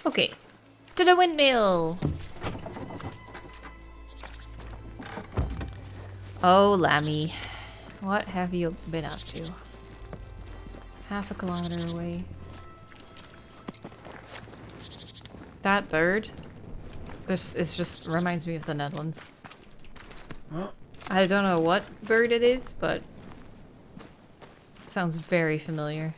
Okay. To the windmill! Oh, Lammy. What have you been up to? Half a kilometer away. That bird? This is just reminds me of the Netherlands. I don't know what bird it is, but it sounds very familiar.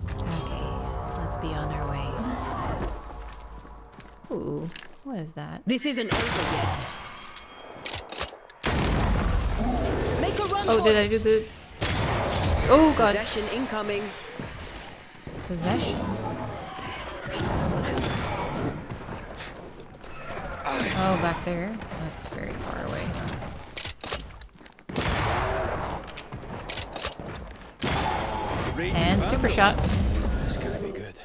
Okay, let's be on our way. Ooh, what is that? This isn't over yet. Make a run. Oh, did I do the... Oh god. Possession incoming. Possession? Oh, back there? That's very far away. And super shot. It's gonna be good.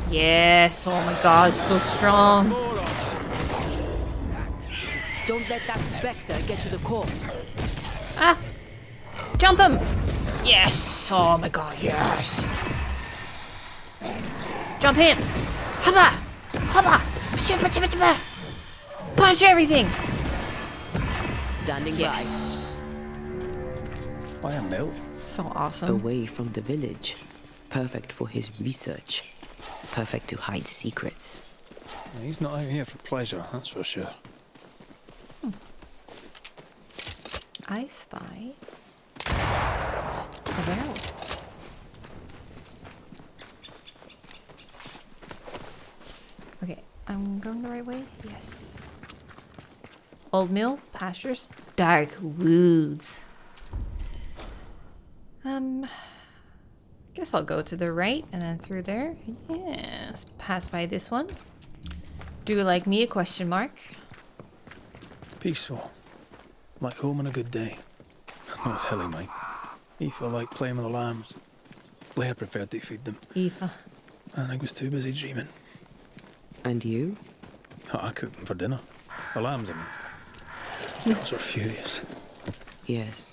Yes, oh my god, so strong. Don't let that spectre get to the corpse. Ah! Jump him! Yes! Oh my god, yes! Jump him! Hoppa! Hoppa! Punch everything! Standing Yes! Why a mill? So by. awesome. Away from the village. Perfect for his research. Perfect to hide secrets. He's not out here for pleasure, that's for sure. I spy a barrel. Okay, I'm going the right way? Yes. Old mill, pastures, dark woods. Guess I'll go to the right and then through there. Yes, pass by this one. Do you like me? A question mark. Peaceful. Like home on a good day. Well, it's hilly, mate. Aoife liked playing with the lambs. Blair preferred to feed them. Aoife. And I was too busy dreaming. And you? I cooked them for dinner. The lambs, I mean. Those were furious. Yes.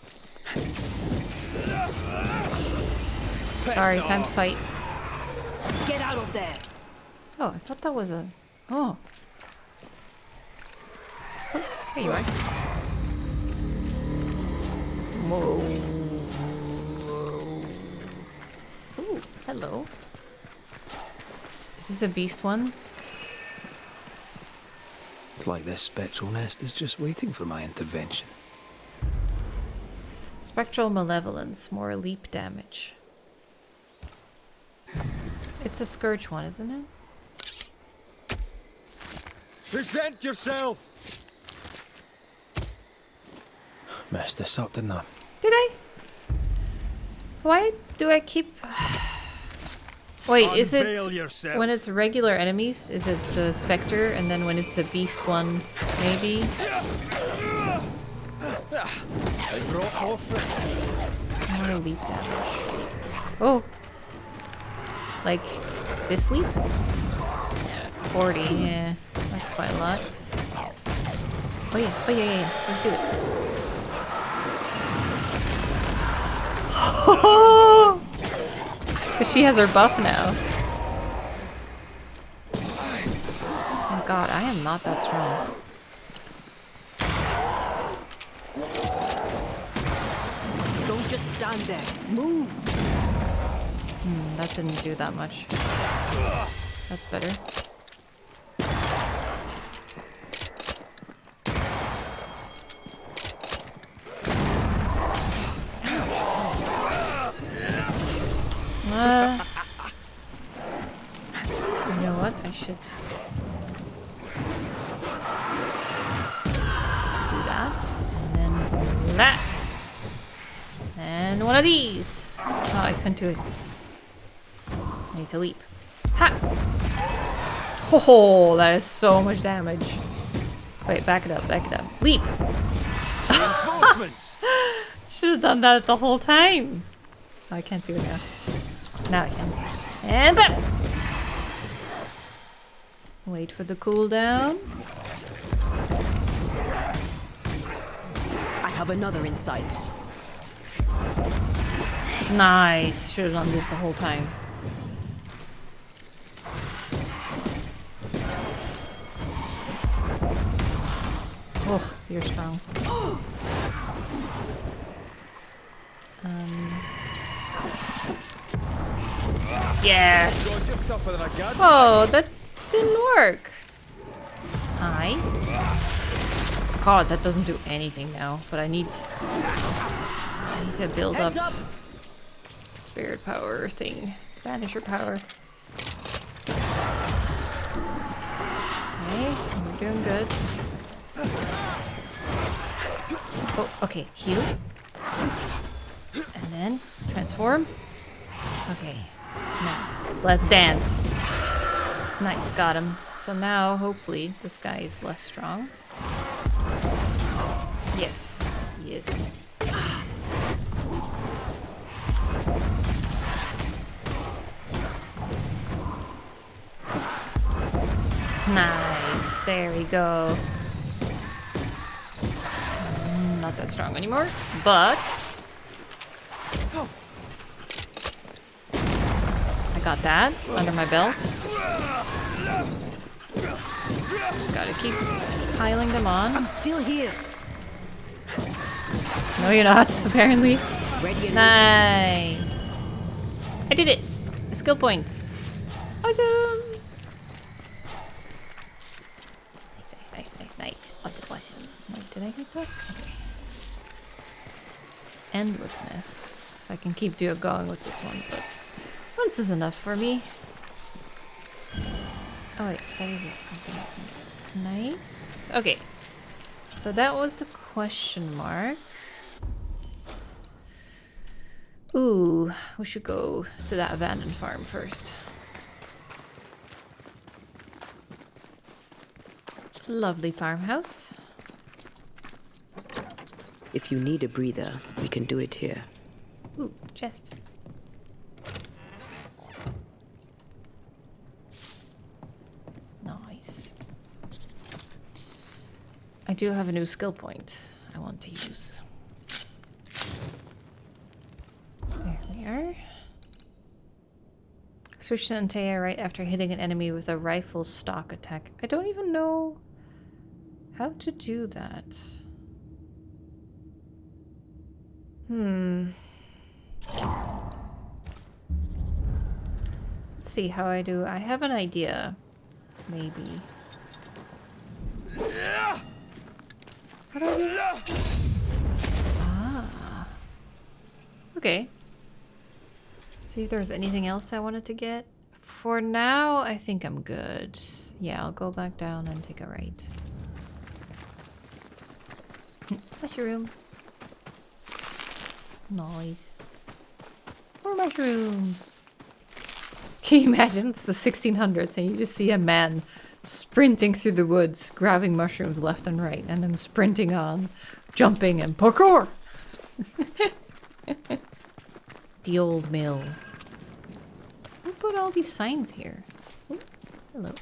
Sorry, time to fight. Get out of there. Oh, I thought that was a... Oh. Oh, there you are. Whoa. Ooh, hello. Is this a beast one? It's like this spectral nest is just waiting for my intervention. Spectral malevolence, more leap damage. It's a scourge one, isn't it? Present yourself! Messed this up, didn't I? Did I? Why do I keep... Wait, is it... Unveil yourself. When it's regular enemies, is it the specter? And then when it's a beast one, maybe? I brought offering. More leap damage. Oh! Like, this leap? 40, yeah. That's quite a lot. Oh yeah. Let's do it. Because she has her buff now. Oh god, I am not that strong. Don't just stand there. Move. That didn't do that much. That's better. You know what? I should do that, and then that, and one of these. Oh, I couldn't do it. I need to leap. Ha! Oh, that is so much damage. Wait, back it up, Leap! Reinforcements! Should have done that the whole time. Oh, I can't do it now. Now I can. And bam! Wait for the cooldown. I have another in sight. Nice. Should have done this the whole time. Oh, you're strong. Yes. God, you're tougher than I got. Oh, that didn't work. Hi. God, that doesn't do anything now. But I need to build up spirit power thing, Banisher power. Okay, we're doing good. Oh, okay, heal. And then transform. Okay, now let's dance. Nice, got him. So now, hopefully, this guy is less strong. Yes, he is. Nice, there we go. Not that strong anymore, but I got that under my belt. Just gotta keep piling them on. I'm still here. No, you're not, apparently. Ready and Nice. I did it. A skill point. Awesome. Nice. Awesome. Wait, did I get that? Okay. Endlessness. So I can keep going with this one, but once is enough for me. Oh wait, that is something nice. Okay. So that was the question mark. Ooh, we should go to that abandoned farm first. Lovely farmhouse. If you need a breather, we can do it here. Ooh, chest. Nice. I do have a new skill point I want to use. There we are. Switch to Antea right after hitting an enemy with a rifle stock attack. I don't even know how to do that. Let's see how I do. I have an idea. Maybe. How do I do that? Ah. Okay. See if there's anything else I wanted to get. For now, I think I'm good. Yeah, I'll go back down and take a right. Mushroom. Nice. More mushrooms. Can you imagine? It's the 1600s and you just see a man sprinting through the woods, grabbing mushrooms left and right, and then sprinting on, jumping and parkour. The old mill. Who put all these signs here? Oh, hello.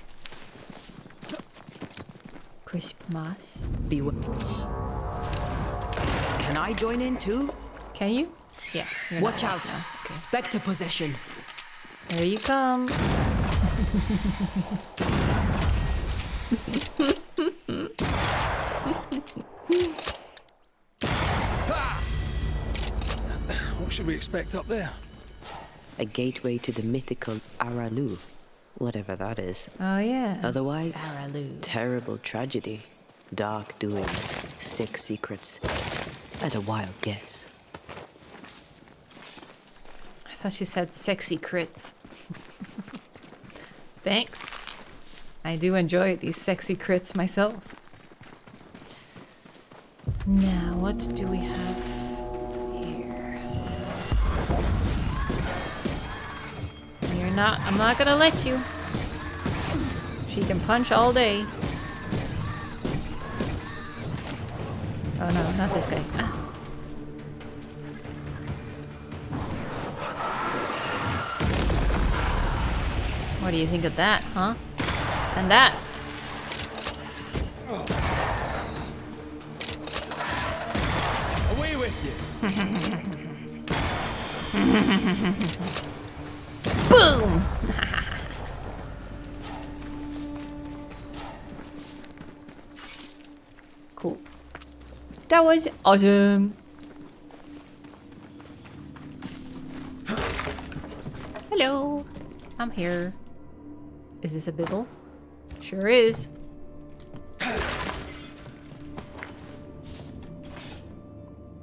Crisp moss. Can I join in too? Can you? Yeah. you're not Watch out. now. Okay. Spectre possession. Here you come. What should we expect up there? A gateway to the mythical Aralu. Whatever that is. Oh yeah. Otherwise, Aralu. terrible tragedy. Dark doings. Sick secrets. At a wild guess. I thought she said sexy crits. Thanks. I do enjoy these sexy crits myself. Now, what do we have here? I'm not gonna let you. She can punch all day. Oh no, not this guy. Ah. What do you think of that, huh? And that. Away with you. Boom! Cool. That was awesome. Hello. I'm here. Is this a bibble? Sure is.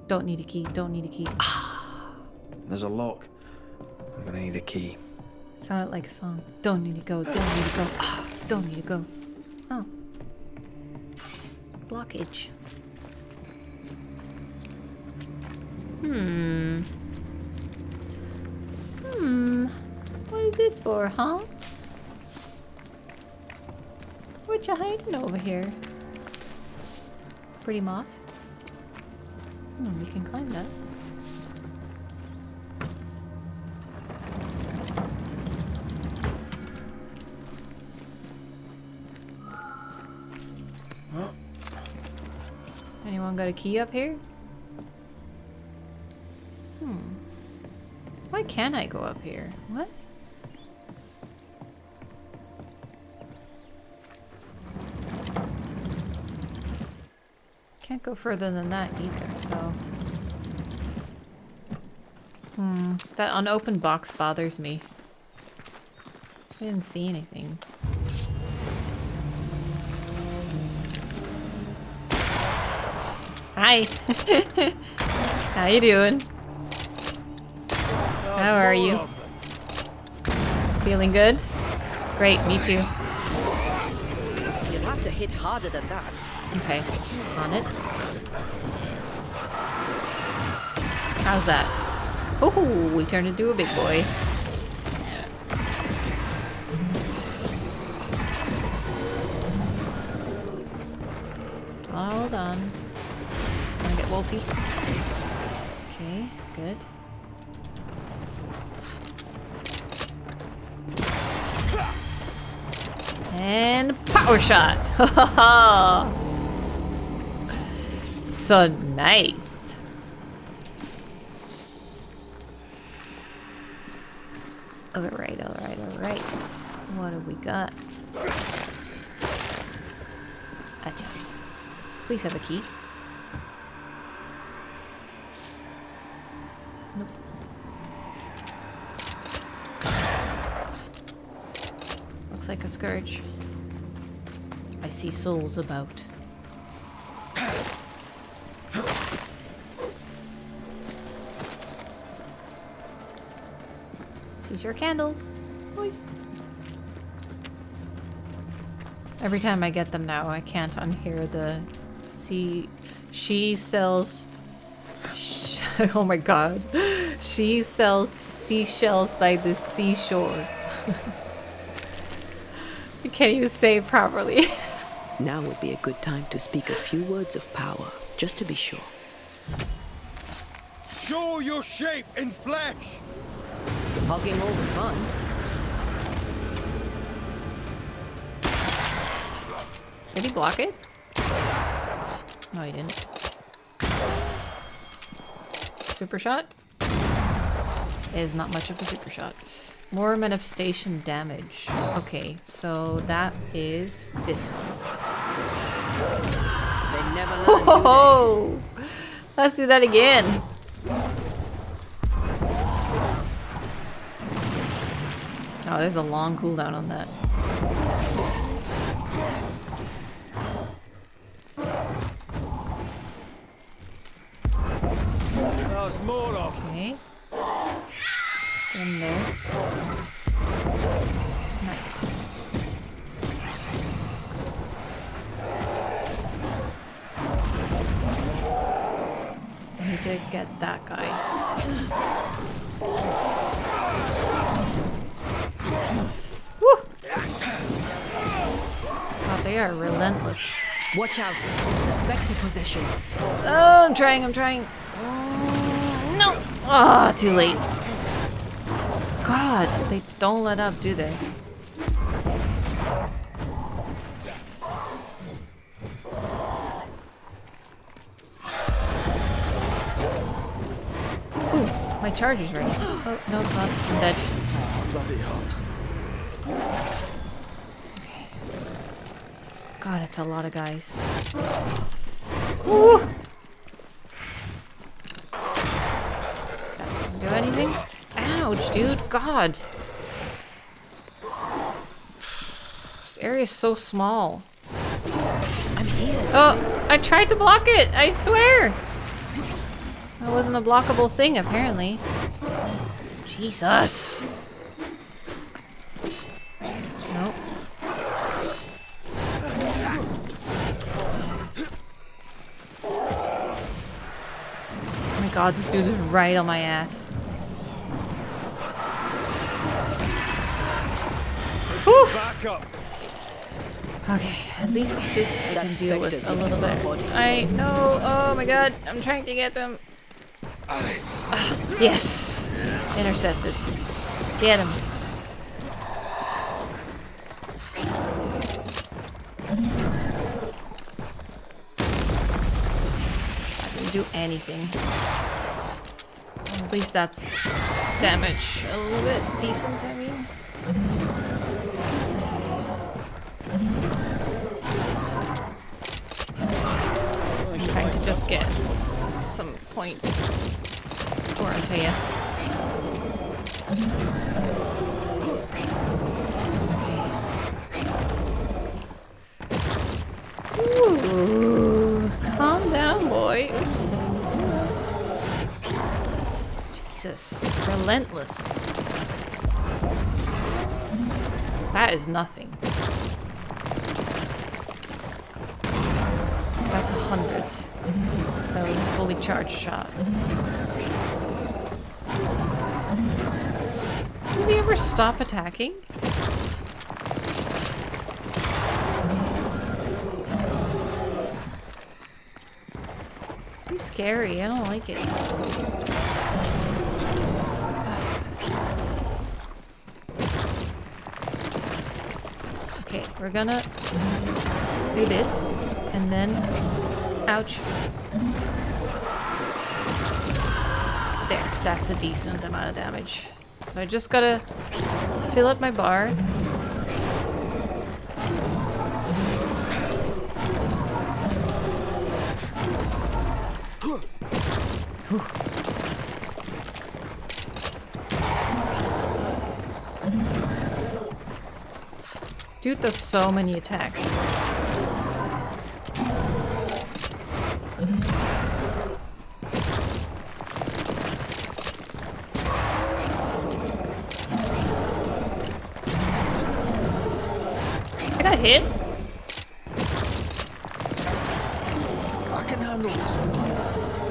Don't need a key. Don't need a key. There's a lock. I'm gonna need a key. Sounded like a song. Don't need to go. Don't need to go. Don't need to go. Oh. Blockage. What is this for, huh? What you hiding over here? Pretty moss. We can climb that. Anyone got a key up here? Why can't I go up here? What? Can't go further than that either, so... That unopened box bothers me. I didn't see anything. Hi! How you doing? How are you? Feeling good? Great, me too. You'll have to hit harder than that. Okay, on it. How's that? Ooh, we turned into a big boy. Hold on. Gonna get Wolfie. Okay, good. And power shot! So nice. Alright, alright, alright. What have we got? A chest. Please have a key. Nope. Looks like a scourge. I see souls about. These are candles, boys. Every time I get them now, I can't unhear the she sells. Oh my god. She sells seashells by the seashore. I can't even say it properly. Now would be a good time to speak a few words of power, just to be sure. Show your shape in flesh! Hogging all the fun. Did he block it? No, he didn't. Super shot? Is not much of a super shot. More manifestation damage. Okay, so that is this one. They never learn, do Oh, let's do that again. Oh, there's a long cooldown on that. There's more of them. Okay. Get in there. Nice. I need to get that guy. Woo! God, they are relentless. Watch out. Spectre possession. Oh, I'm trying. No! Ah, too late. God, they don't let up, do they? Ooh. My charger's ready. Oh, no, it's not. I'm dead. Bloody hell. Okay. God, it's a lot of guys. Woo! That doesn't do anything. Ouch, dude. God. This area is so small. I'm here. Oh, I tried to block it. I swear. That wasn't a blockable thing, apparently. Jesus. Nope. Oh my god, this dude is right on my ass. Whew. Back up. Okay, at least this I can That deal with specter's a little looking bit. for a body. I know. Oh my god, I'm trying to get him. Yes, intercepted. Get him. I didn't do anything. At least that's damage. A little bit decent, I mean. I'm trying to just get some points for Antea. Ooh, calm down, boy. Oops. Jesus, relentless. That is nothing. That's 100. That was a fully charged shot. Does he ever stop attacking? He's scary. I don't like it. Okay, we're gonna do this, and then, ouch. There, that's a decent amount of damage. So I just gotta fill up my bar. Whew. Dude does so many attacks. I got hit. I can handle this one.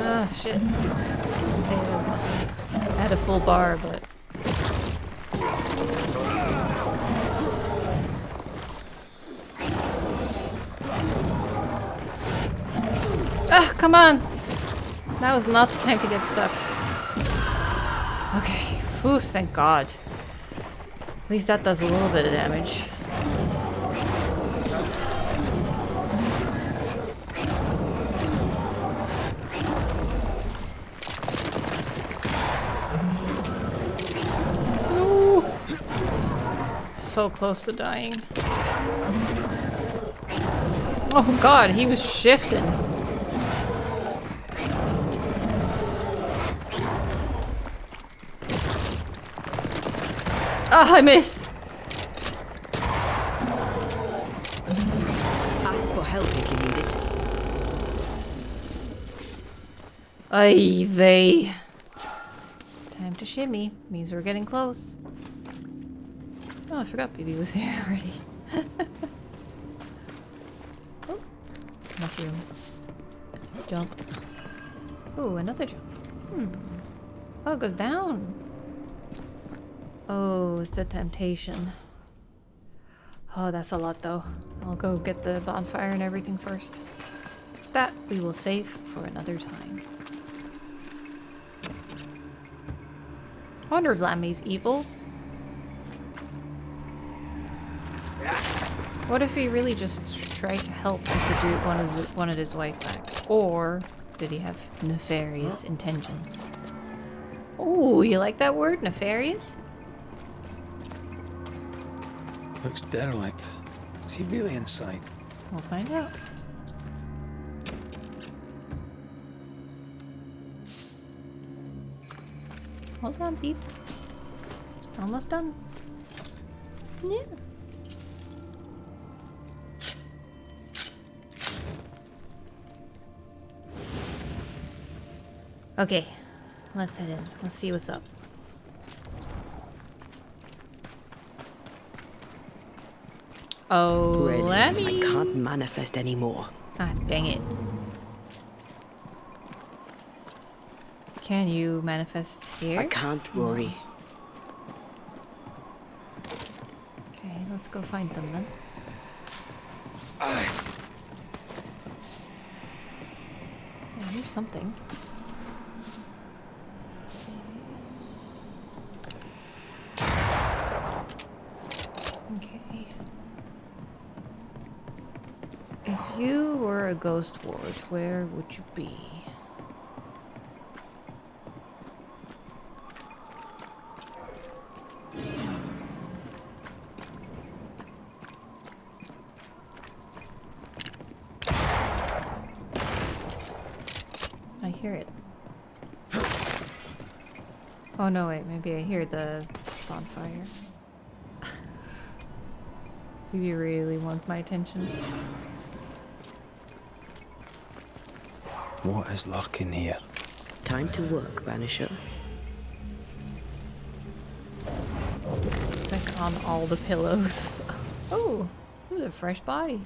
Ah, shit. Okay, it was nothing. I had a full bar, but... Ah, come on! Now is not the time to get stuck. Okay. Whew, thank God. At least that does a little bit of damage. Ooh. So close to dying. Oh God, he was shifting. Ah, I missed. Ask for help if you need it. Ay vey. Time to shimmy. Means we're getting close. Oh, I forgot BB was here already. Oh, mushroom. Jump. Ooh, another jump. Oh, it goes down. Oh, it's a temptation. Oh, that's a lot though. I'll go get the bonfire and everything first. That we will save for another time. I wonder if Lammy's evil. What if he really just tried to help just to do wanted his wife back? Or did he have nefarious intentions? Oh, you like that word? Nefarious? Looks derelict. Is he really inside? We'll find out. Hold on, Beep. Almost done. Yeah. Okay, let's head in. Let's see what's up. Oh, Ready. let I me. can't manifest anymore. Ah, dang it. Can you manifest here? I can't worry. Okay, let's go find them then. Yeah, here's something. Okay. If you were a ghost ward, where would you be? I hear it. Oh no, wait, maybe I hear the bonfire. He really wants my attention. What is lurking here? Time to work, Banisher. It's like on all the pillows. Oh, ooh, a fresh body.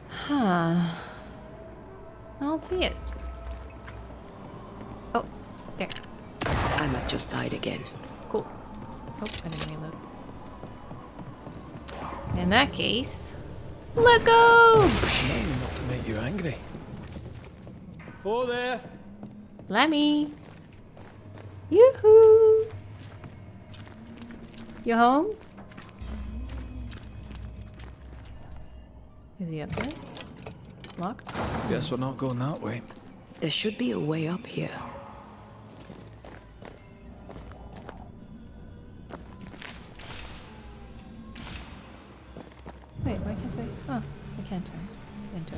Huh. I don't see it. Oh, there. I'm at your side again. Cool. Oh, I didn't reload. In that case, let's go! Maybe not to make you angry. Oh there. Lemmy! Yoo-hoo! You home? Is he up there? Locked? Guess we're not going that way. There should be a way up here. Wait, why can't I? Oh, I can't turn. Enter.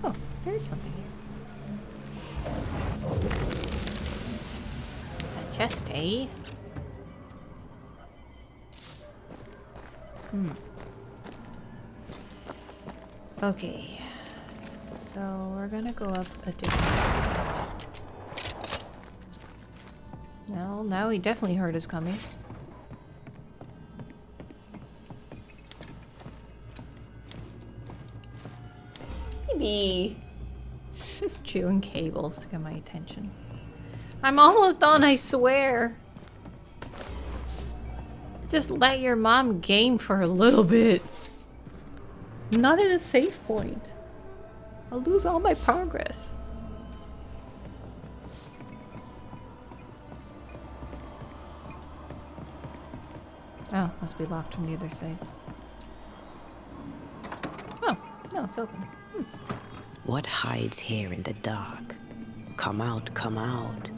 Oh, there's something here. A chest, eh? Okay. So we're gonna go up a different way. Now he definitely heard us coming. Maybe. Just chewing cables to get my attention. I'm almost done, I swear. Just let your mom game for a little bit. Not at a safe point. I'll lose all my progress. Oh, must be locked from the other side. Oh, no, it's open. What hides here in the dark? Come out, come out.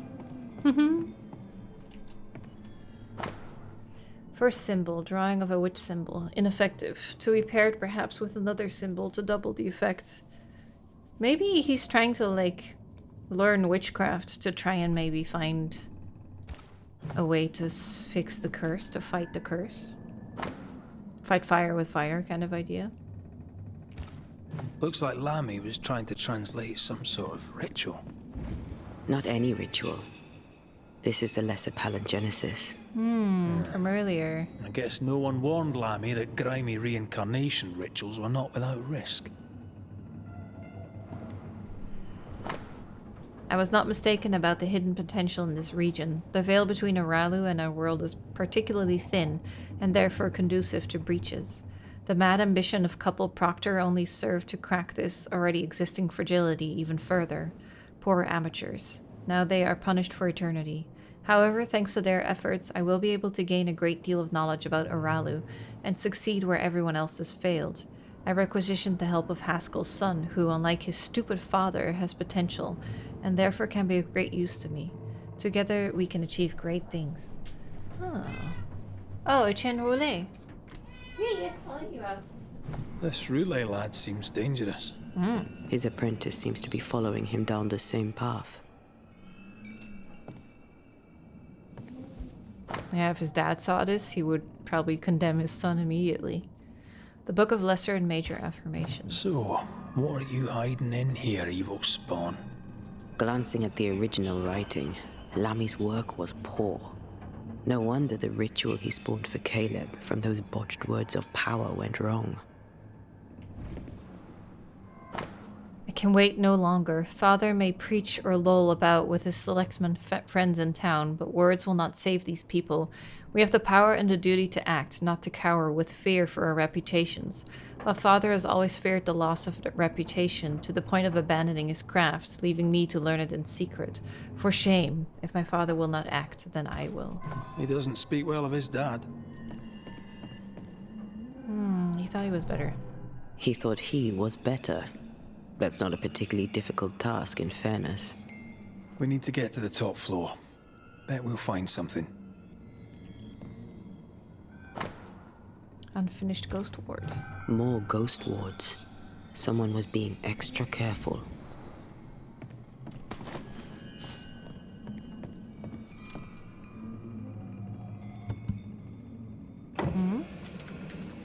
First symbol, drawing of a witch symbol. Ineffective. To be paired perhaps with another symbol to double the effect. Maybe he's trying to, like, learn witchcraft to try and maybe find a way to fix the curse, to fight the curse. Fight fire with fire kind of idea. Looks like Lammy was trying to translate some sort of ritual. Not any ritual. This is the lesser palingenesis. From earlier. I guess no one warned Lammy that grimy reincarnation rituals were not without risk. I was not mistaken about the hidden potential in this region. The veil between Aralu and our world is particularly thin, and therefore conducive to breaches. The mad ambition of couple Proctor only served to crack this already existing fragility even further. Poor amateurs. Now they are punished for eternity. However, thanks to their efforts, I will be able to gain a great deal of knowledge about Aralu, and succeed where everyone else has failed. I requisitioned the help of Haskell's son, who, unlike his stupid father, has potential, and therefore can be of great use to me. Together, we can achieve great things. Oh. Oh, Etienne Roulet. Yeah, I'll let you out. This relay lad seems dangerous. His apprentice seems to be following him down the same path. Yeah, if his dad saw this, he would probably condemn his son immediately. The Book of Lesser and Major Affirmations. So, what are you hiding in here, evil spawn? Glancing at the original writing, Lammy's work was poor. No wonder the ritual he spawned for Caleb from those botched words of power went wrong. I can wait no longer. Father may preach or loll about with his selectmen friends in town, but words will not save these people. We have the power and the duty to act, not to cower with fear for our reputations. While Father has always feared the loss of reputation to the point of abandoning his craft, leaving me to learn it in secret. For shame. If my father will not act, then I will. He doesn't speak well of his dad. He thought he was better. He thought he was better. That's not a particularly difficult task, in fairness. We need to get to the top floor. Bet we'll find something. Unfinished ghost ward. More ghost wards. Someone was being extra careful.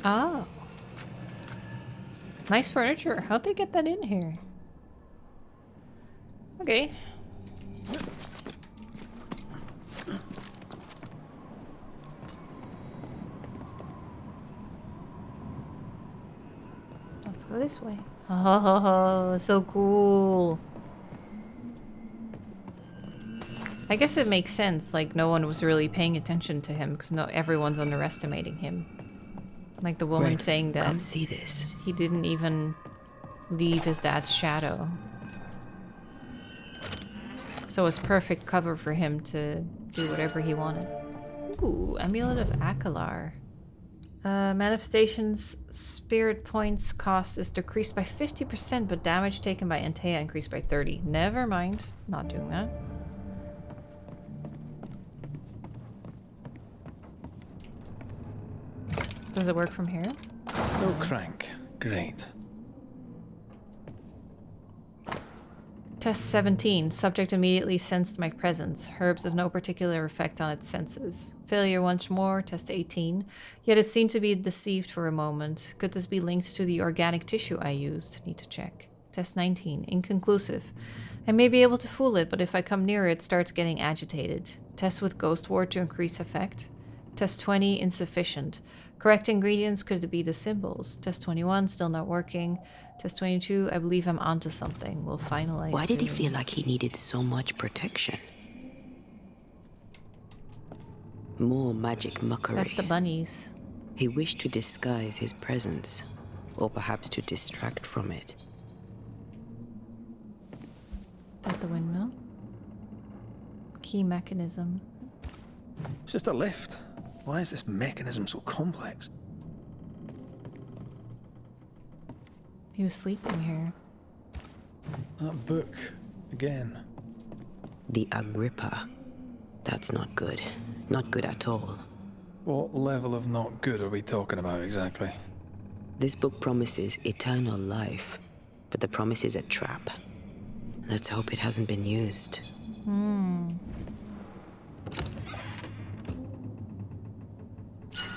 Oh. Nice furniture. How'd they get that in here? Okay. Let's go this way. Oh, so cool. I guess it makes sense. Like, no one was really paying attention to him because everyone's underestimating him. Like the woman saying that come see this. he didn't even leave his dad's shadow. So it's perfect cover for him to do whatever he wanted. Ooh, Amulet of Akalar. Manifestation's spirit points cost is decreased by 50%, but damage taken by Antea increased by 30. Never mind. Not doing that. Does it work from here? No crank. Great. Test 17. Subject immediately sensed my presence. Herbs of no particular effect on its senses. Failure once more. Test 18. Yet it seemed to be deceived for a moment. Could this be linked to the organic tissue I used? Need to check. Test 19. Inconclusive. I may be able to fool it, but if I come near it starts getting agitated. Test with Ghost Ward to increase effect. Test 20. Insufficient. Correct ingredients could be the symbols. Test 21, still not working. Test 22, I believe I'm onto something. We'll finalize Why did he soon. feel like he needed so much protection? More magic mockery. That's the bunnies. He wished to disguise his presence, or perhaps to distract from it. That the windmill? Key mechanism. It's just a lift. Why is this mechanism so complex? He was sleeping here. That book. Again. The Agrippa. That's not good. Not good at all. What level of not good are we talking about exactly? This book promises eternal life, but the promise is a trap. Let's hope it hasn't been used.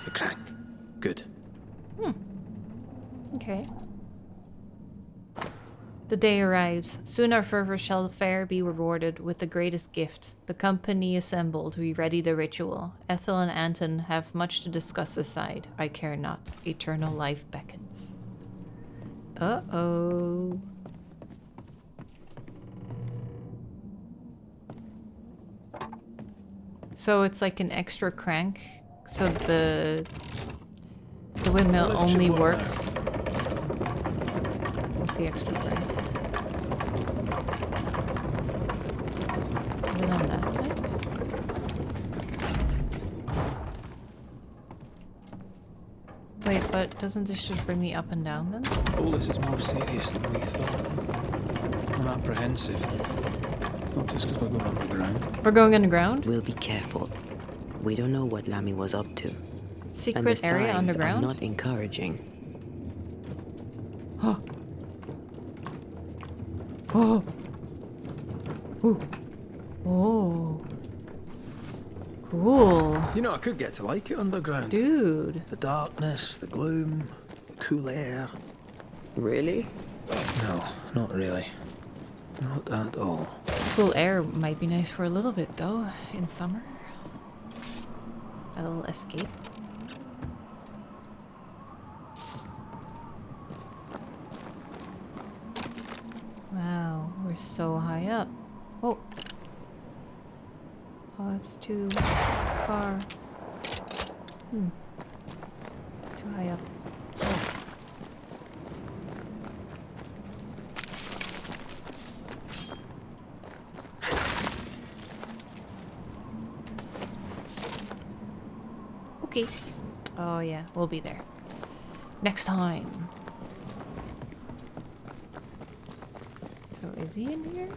The crank. Good. Okay. The day arrives. Soon our fervor shall fair be rewarded with the greatest gift. The company assembled, we ready the ritual. Ethel and Anton have much to discuss aside. I care not. Eternal life beckons. Uh-oh. So it's like an extra crank. So the windmill Well, it should only work works with the extra crank. Is it on that side? Wait, Wait, but doesn't this just bring me up and down then? All this is more serious than we thought. I'm apprehensive. Not just because we're going underground. We're going underground? We'll be careful. We don't know what Lammy was up to. And the Secret area signs underground? are not encouraging. Oh. Oh. Ooh. Oh. Cool. You know, I could get to like it underground. Dude. The darkness, the gloom, the cool air. Really? No, not really. Not at all. Cool air might be nice for a little bit though, in summer. A little escape. Wow, we're so high up. Oh. Oh, it's too far. Too high up. Oh. Okay. Oh yeah, we'll be there. Next time. So is he in here?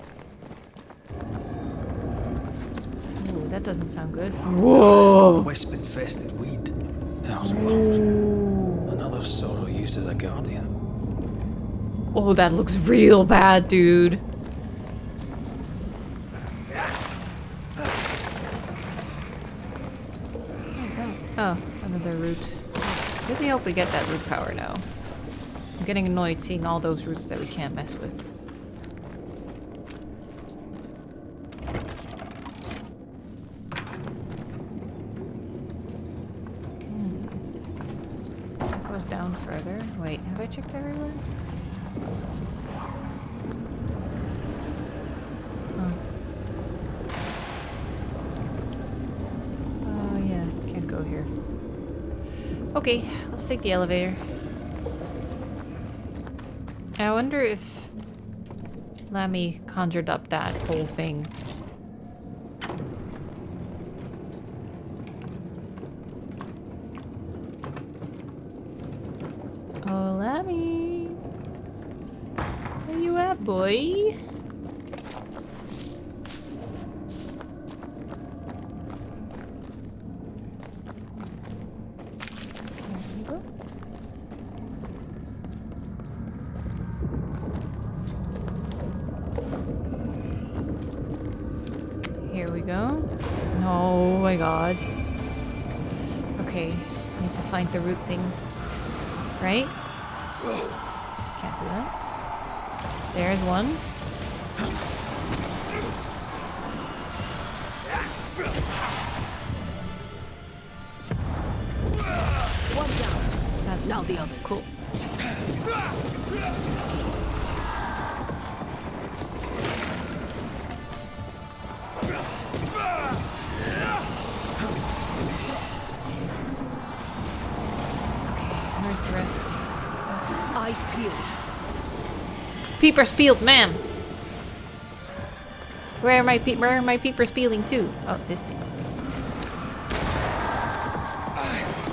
Ooh, that doesn't sound good. Whoa! Wisp-infested weed. Hell's worms. Another sorrow used as a guardian. Oh, that looks real bad, dude. Oh, another root. Really hope we get that root power now. I'm getting annoyed seeing all those roots that we can't mess with. It goes down further. Wait, have I checked everywhere? Oh yeah, can't go here. Okay, let's take the elevator. I wonder if Lammy conjured up that whole thing. Oh, Lammy. Where you at, boy? Here we go. Oh my god. Okay, need to find the root things. Right? Can't do that. There's one. One down. That's Now the others. cool. Where's the rest? Eyes peeled. Peepers peeled, ma'am. Where are my peepers peeling to? Oh, this thing.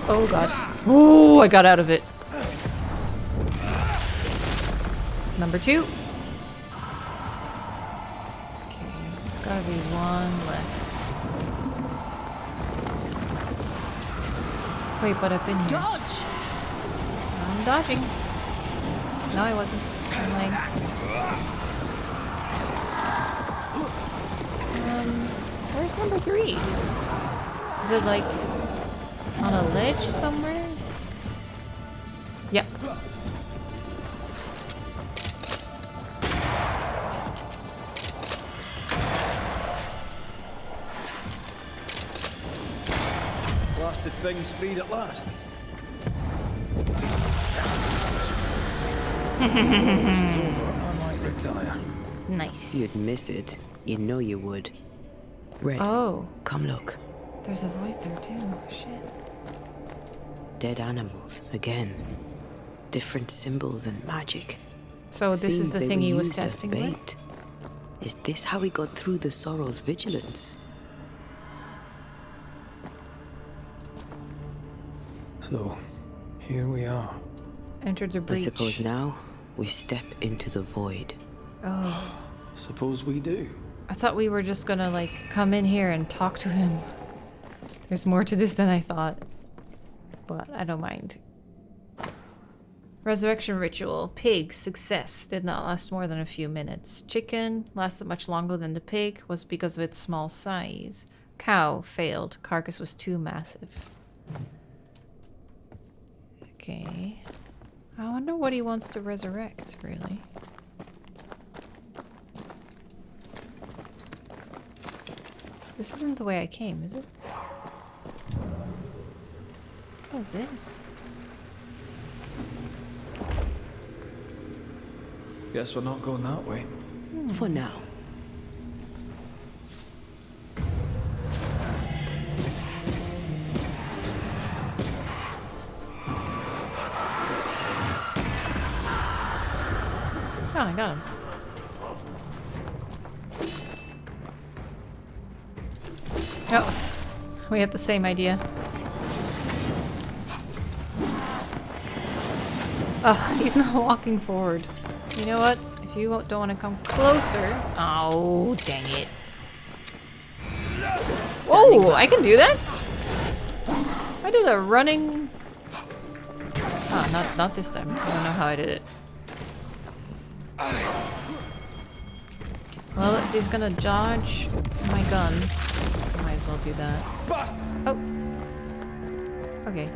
Oh god. Oh, I got out of it. Number 2. Okay, there's gotta be one left. Wait, but I've been here. Dodge! I'm dodging. No, I wasn't. I'm lying. Where's number 3? Is it like on a ledge somewhere? Yep. Blasted thing's freed at last. This is over. I might retire. Nice. You'd miss it. You know you would. Red, Oh, come look. there's a void there too. Shit. Dead animals, again. Different symbols and magic. So this is Seems the they thing were he was used as testing with? bait. Is this how he got through the Sorrow's vigilance? So, Here we are. Entered the I breach. suppose now we step into the void. Oh. Suppose we do. I thought we were just gonna, like, come in here and talk to him. There's more to this than I thought. But I don't mind. Resurrection ritual. Pig. Success. Did not last more than a few minutes. Chicken. Lasted much longer than the pig. Was because of its small size. Cow. Failed. Carcass was too massive. Okay. I wonder what he wants to resurrect, really. This isn't the way I came, is it? What is this? Guess we're not going that way. For now. Oh, I got him. Oh, we have the same idea. Ugh, he's not walking forward. You know what? If you don't want to come closer... Oh, dang it. Oh, I can do that? I did a running... Oh, not this time. I don't know how I did it. Well, if he's gonna dodge my gun, might as well do that. Oh. Okay.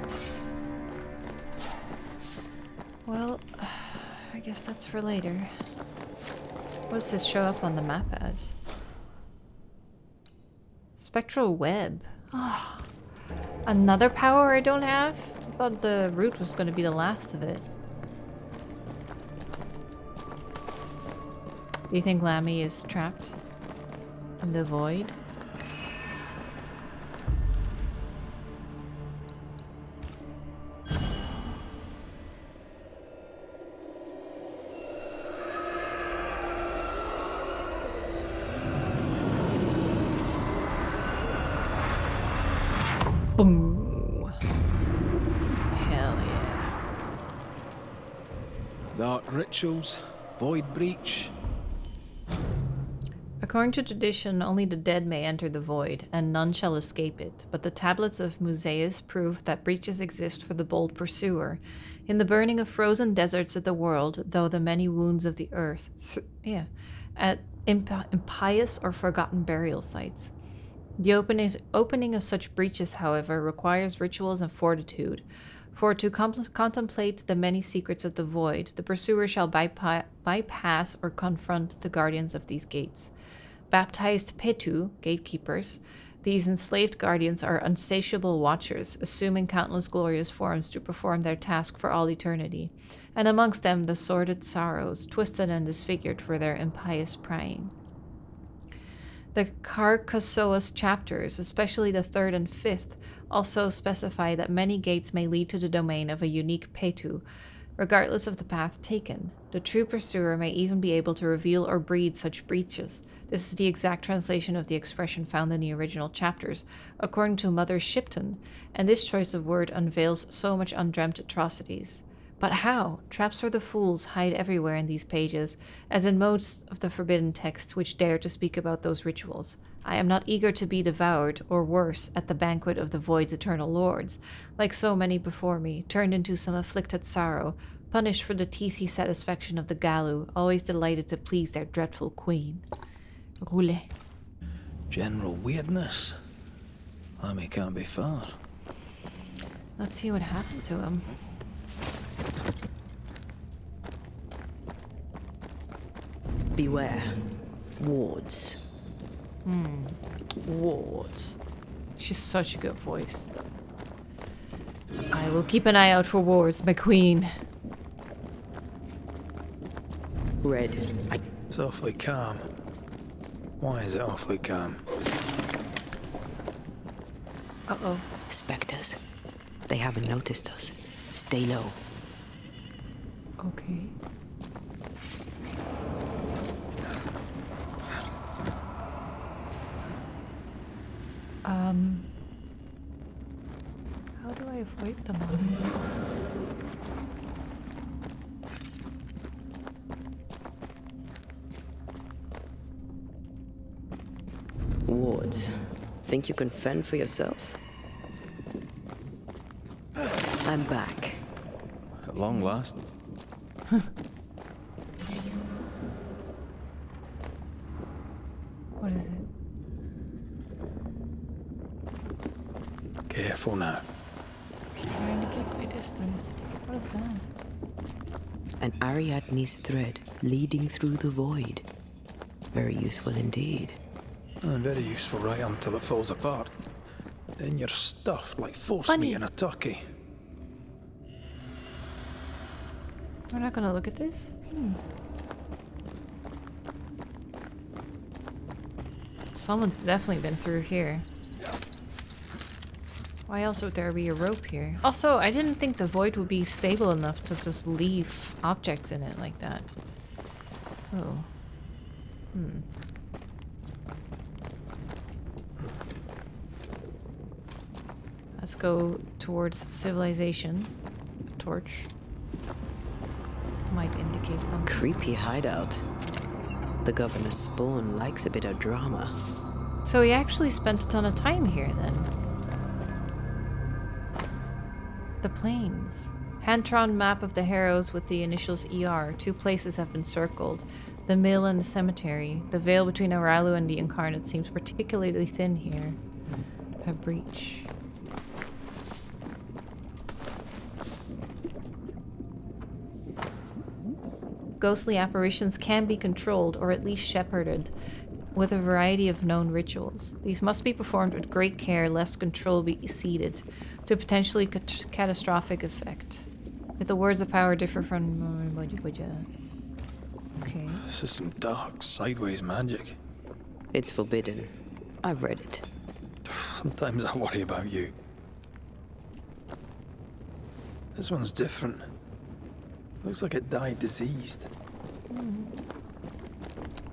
Well, I guess that's for later. What does it show up on the map as? Spectral web. Oh, another power I don't have? I thought the root was gonna be the last of it. Do you think Lammy is trapped in the void? Boom! Hell yeah. Dark rituals, void breach. According to tradition, only the dead may enter the void, and none shall escape it. But the tablets of Musaeus prove that breaches exist for the bold pursuer. In the burning of frozen deserts of the world, though the many wounds of the earth, at impious or forgotten burial sites. The opening of such breaches, however, requires rituals and fortitude. For to contemplate the many secrets of the void, the pursuer shall bypass or confront the guardians of these gates. Baptized Petu, gatekeepers, these enslaved guardians are insatiable watchers, assuming countless glorious forms to perform their task for all eternity, and amongst them the sordid sorrows, twisted and disfigured for their impious prying. The Carcassoas chapters, especially the 3rd and 5th, also specify that many gates may lead to the domain of a unique Petu, regardless of the path taken. The true pursuer may even be able to reveal or breed such breaches. This is the exact translation of the expression found in the original chapters, according to Mother Shipton, and this choice of word unveils so much undreamt atrocities. But how? Traps for the fools hide everywhere in these pages, as in most of the forbidden texts which dare to speak about those rituals. I am not eager to be devoured, or worse, at the banquet of the void's eternal lords, like so many before me, turned into some afflicted sorrow, punished for the teethy satisfaction of the Galu, always delighted to please their dreadful queen. Roulé. General weirdness. Lammy can't be far. Let's see what happened to him. Beware. Wards. Wards. She's such a good voice. I will keep an eye out for wards, my queen. Red. It's awfully calm. Why is it awfully calm? Uh-oh. Spectres. They haven't noticed us. Stay low. Okay. How do I avoid them all? Wards, think you can fend for yourself? I'm back. At long last. What is it? Careful now. Trying to keep my distance. What is that? An Ariadne's thread leading through the void. Very useful indeed. Very useful right until it falls apart. Then you're stuffed like force meat in a turkey. We're not gonna look at this? Someone's definitely been through here. Why else would there be a rope here? Also, I didn't think the void would be stable enough to just leave objects in it like that. Oh. Let's go towards civilization. A torch might indicate something. Creepy hideout. The governor's spawn likes a bit of drama. So he actually spent a ton of time here then. The plains. Hand-drawn map of the Harrows with the initials ER. 2 places have been circled. The mill and the cemetery. The veil between Aralu and the Incarnate seems particularly thin here. A breach. Ghostly apparitions can be controlled, or at least shepherded, with a variety of known rituals. These must be performed with great care lest control be ceded to potentially catastrophic effect. If the words of power differ from... Okay. This is some dark, sideways magic. It's forbidden. I've read it. Sometimes I worry about you. This one's different. Looks like it died diseased.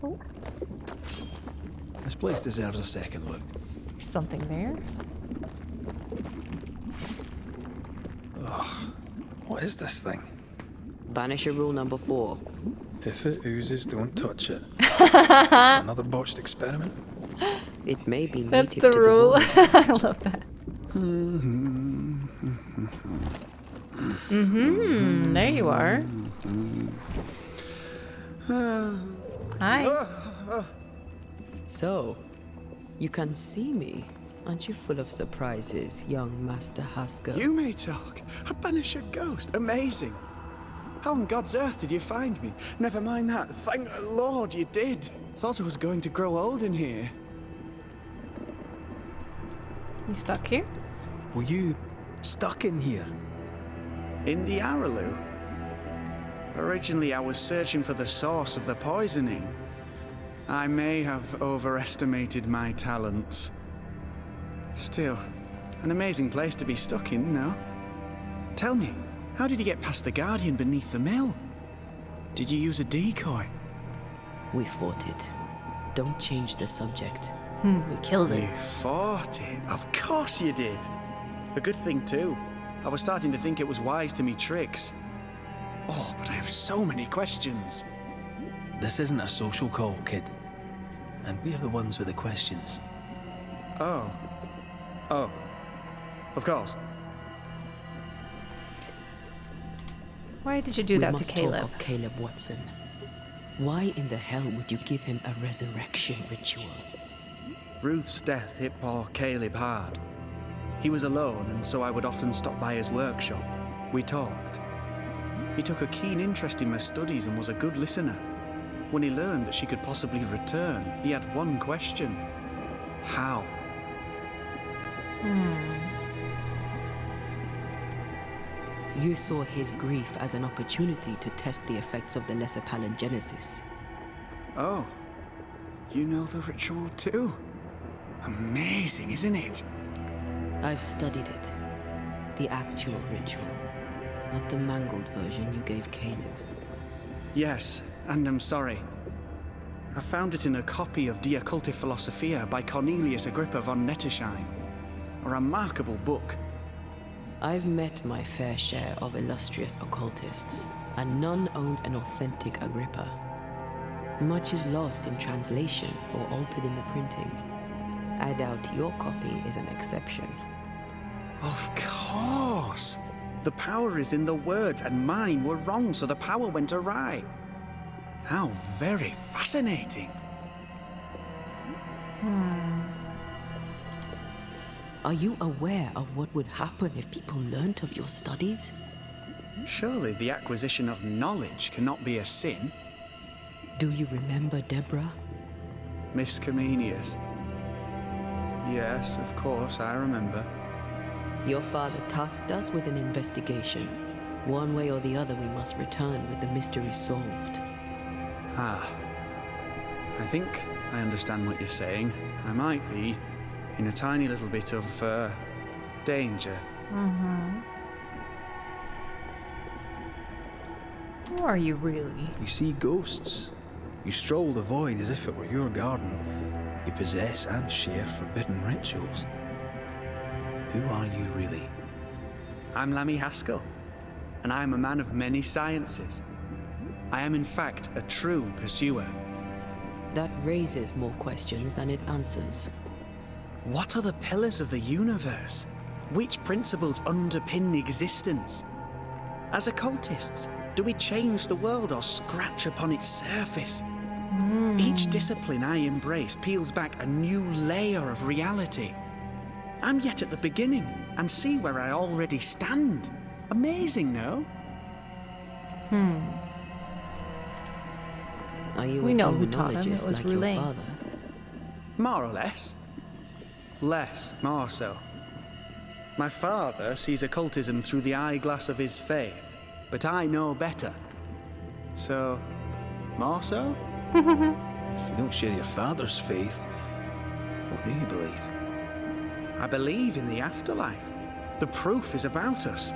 Oh, This place deserves a second look. there's something there. Ugh. What is this thing? Banisher rule number 4. If it oozes, don't touch it. Another botched experiment? It may be That's native the to rule. the void. I love that. There you are. Hi. So, you can see me. Aren't you full of surprises, young Master Haskell? You may talk. A Banisher ghost. Amazing. How on God's earth did you find me? Never mind that. Thank the Lord you did. Thought I was going to grow old in here. You stuck here? Were you stuck in here? In the Aralu? Originally, I was searching for the source of the poisoning. I may have overestimated my talents. Still, an amazing place to be stuck in, no? Tell me, how did you get past the Guardian beneath the mill? Did you use a decoy? We fought it. Don't change the subject. We killed it. You fought it? Of course you did. A good thing, too. I was starting to think it was wise to me tricks. Oh, but I have so many questions. This isn't a social call, kid. And we're the ones with the questions. Oh. Oh. Of course. Why did you do We that to must Caleb? talk of Caleb Watson. Why in the hell would you give him a resurrection ritual? Ruth's death hit poor Caleb hard. He was alone, and so I would often stop by his workshop. We talked. He took a keen interest in my studies and was a good listener. When he learned that she could possibly return, he had one question. How? You saw his grief as an opportunity to test the effects of the lesser palingenesis. Oh. You know the ritual too? Amazing, isn't it? I've studied it. The actual ritual, not the mangled version you gave Caleb. Yes, and I'm sorry. I found it in a copy of De Occulti Philosophia by Cornelius Agrippa von Nettersheim. A remarkable book. I've met my fair share of illustrious occultists, and none owned an authentic Agrippa. Much is lost in translation or altered in the printing. I doubt your copy is an exception. Of course. The power is in the words, and mine were wrong, so the power went awry. How very fascinating. Are you aware of what would happen if people learnt of your studies? Surely the acquisition of knowledge cannot be a sin. Do you remember Deborah? Miss Comenius. Yes, of course, I remember. Your father tasked us with an investigation. One way or the other, we must return with the mystery solved. Ah. I think I understand what you're saying. I might be in a tiny little bit of, danger. Who are you really? You see ghosts. You stroll the void as if it were your garden. You possess and share forbidden rituals. Who are you really? I'm Lammy Haskell, and I am a man of many sciences. I am in fact a true pursuer. That raises more questions than it answers. What are the pillars of the universe? Which principles underpin existence? As occultists, do we change the world or scratch upon its surface? Each discipline I embrace peels back a new layer of reality. I'm yet at the beginning, and see where I already stand. Amazing, no? Are you We a know who taught him. It demonologist was like Roulet. your father? More or less. Less, more so. My father sees occultism through the eyeglass of his faith, but I know better. So, more so? If you don't share your father's faith, what do you believe? I believe in the afterlife. The proof is about us.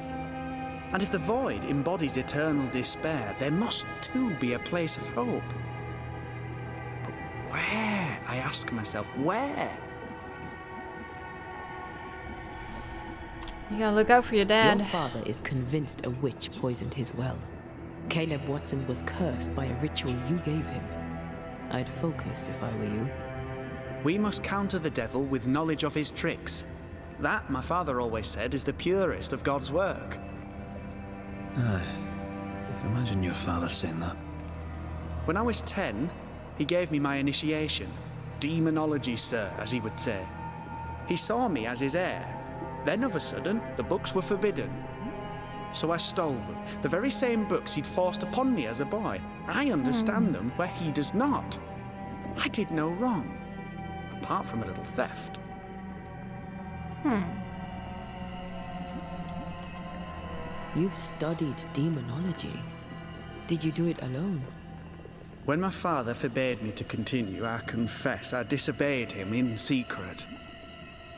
And if the void embodies eternal despair, there must too be a place of hope. But where? I ask myself, where? You gotta look out for your dad. Your father is convinced a witch poisoned his well. Caleb Watson was cursed by a ritual you gave him. I'd focus if I were you. We must counter the devil with knowledge of his tricks. That, my father always said, is the purest of God's work. Aye. I can imagine your father saying that. When I was 10, he gave me my initiation. Demonology, sir, as he would say. He saw me as his heir. Then, of a sudden, the books were forbidden. So I stole them. The very same books he'd forced upon me as a boy. I understand them where he does not. I did no wrong. Apart from a little theft. You've studied demonology. Did you do it alone? When my father forbade me to continue, I confess I disobeyed him in secret.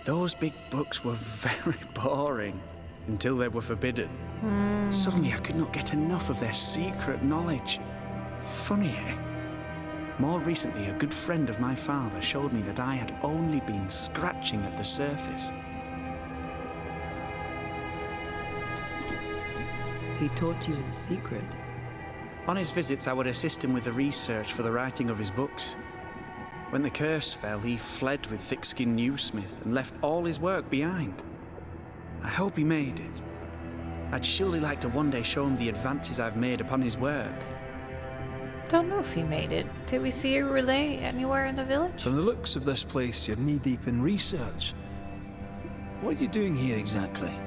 Those big books were very boring until they were forbidden. Suddenly I could not get enough of their secret knowledge. Funny, eh? More recently, a good friend of my father showed me that I had only been scratching at the surface. He taught you in secret. On his visits, I would assist him with the research for the writing of his books. When the curse fell, he fled with thick-skinned Newsmith and left all his work behind. I hope he made it. I'd surely like to one day show him the advances I've made upon his work. Don't know if he made it. Did we see a relay anywhere in the village? From the looks of this place, you're knee-deep in research. What are you doing here exactly?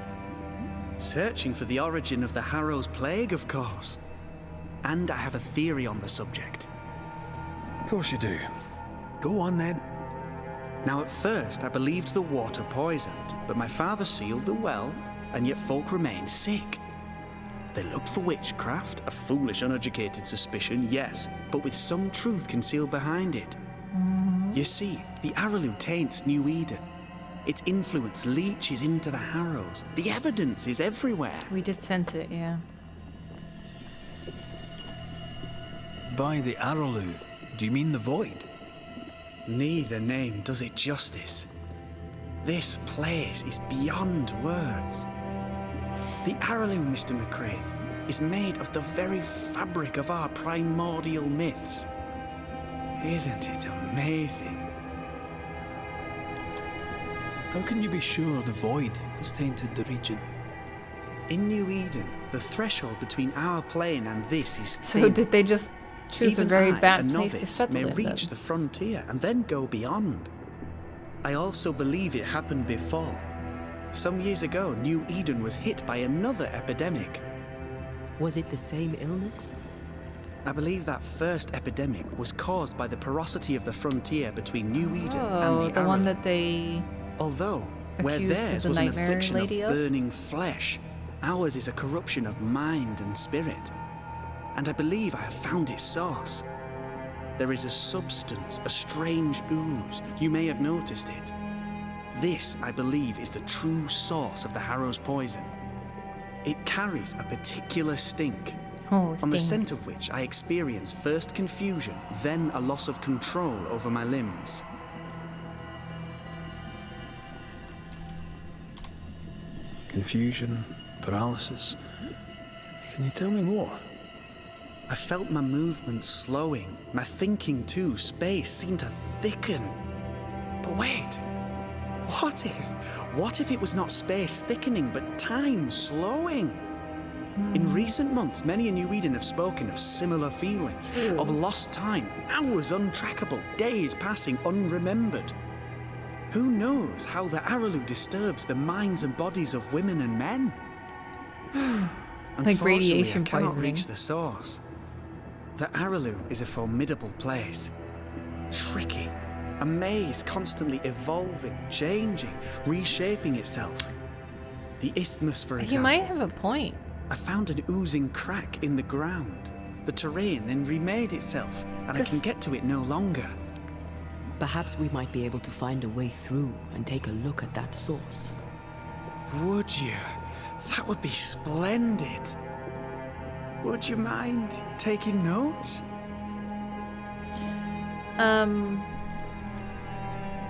Searching for the origin of the Harrow's plague, of course. And I have a theory on the subject. Of course you do. Go on then. Now, at first, I believed the water poisoned, but my father sealed the well, and yet folk remained sick. They looked for witchcraft, a foolish, uneducated suspicion, yes, but with some truth concealed behind it. You see, the Araloo taints New Eden. Its influence leaches into the Harrows. The evidence is everywhere. We did sense it, yeah. By the Araloo, do you mean the void? Neither name does it justice. This place is beyond words. The Araloo, Mr. McCraith, is made of the very fabric of our primordial myths. Isn't it amazing? How can you be sure the void has tainted the region? In New Eden, the threshold between our plane and this is So thin. did they just choose Even a very I, bad a place to novice, settle may in reach then? the frontier and then go beyond. I also believe it happened before. Some years ago, New Eden was hit by another epidemic. Was it the same illness? I believe that first epidemic was caused by the porosity of the frontier between New Eden and Oh, the the one Arrow. that they... Although, where accused of theirs the was an nightmare affliction of lady of? burning flesh, ours is a corruption of mind and spirit. And I believe I have found its source. There is a substance, a strange ooze. You may have noticed it. This, I believe, is the true source of the Harrow's poison. It carries a particular stink, Oh, on the sting. scent of which I experience first confusion, then a loss of control over my limbs. Confusion, paralysis. Can you tell me more? I felt my movements slowing, my thinking too. Space seemed to thicken. But wait, what if it was not space thickening, but time slowing? In recent months, many in New Eden have spoken of similar feelings, of lost time, hours untrackable, days passing unremembered. Who knows how the Araloo disturbs the minds and bodies of women and men? Like radiation Unfortunately, I cannot poisoning. reach the source. The Araloo is a formidable place. Tricky. A maze constantly evolving, changing, reshaping itself. The isthmus, for You example. might have a point. I found an oozing crack in the ground. The terrain then remade itself, and I can This- get to it no longer. Perhaps we might be able to find a way through and take a look at that source. Would you? That would be splendid. Would you mind taking notes?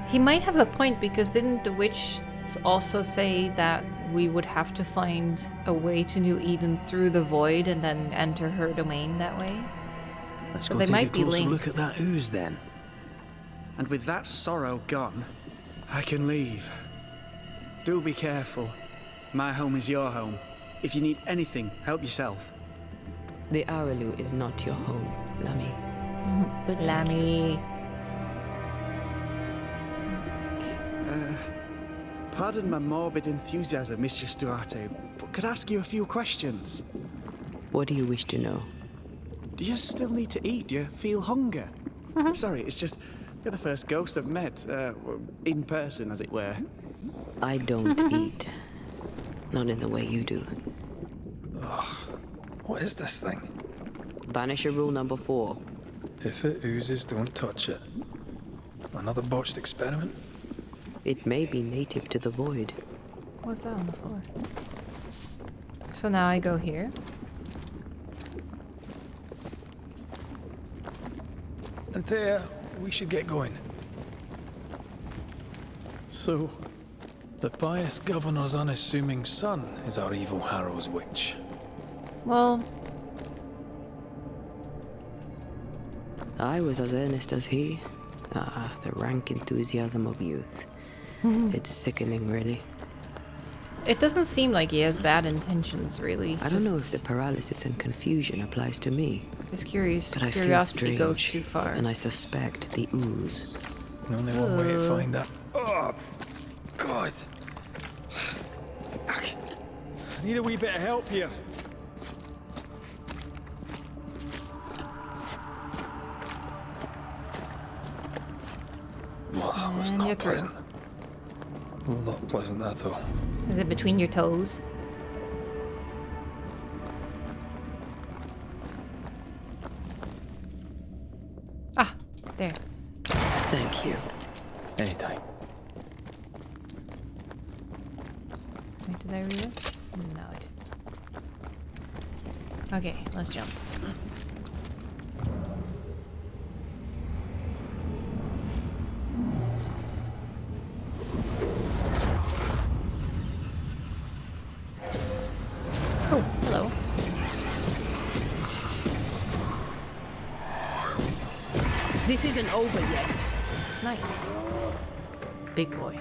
He might have a point because didn't the witch also say that we would have to find a way to New Eden through the void and then enter her domain that way? Let's So go they take might a be closer look linked. at that ooze then. And with that sorrow gone, I can leave. Do be careful. My home is your home. If you need anything, help yourself. The Araloo is not your home, Lammy. But Lammy. Pardon my morbid enthusiasm, Mistress Duarte, but could I ask you a few questions? What do you wish to know? Do you still need to eat? Do you feel hunger? Sorry, it's just you're the first ghost I've met, in person, as it were. I don't eat. Not in the way you do. What is this thing? Banisher rule number 4. If it oozes, don't touch it. Another botched experiment? It may be native to the void. What's that on the floor? So now I go here. Antea, we should get going. So, the pious governor's unassuming son is our evil Harrow's witch. Well, I was as earnest as he. Ah, the rank enthusiasm of youth. It's sickening, really. it doesn't seem like he has bad intentions, really. I don't know if Just the paralysis and confusion applies to me, his but I feel curiosity strange, goes too far. and I suspect the ooze. Only one way to find that. Oh, God. I need a wee bit of help here. Well, that was And you're not through. pleasant. Well, not pleasant at all. Is it between your toes? Ah, there. Thank you. Anytime. Wait, did I read it? No, I didn't. Okay, let's jump. Oh, hello. This isn't over yet. Nice. Big boy.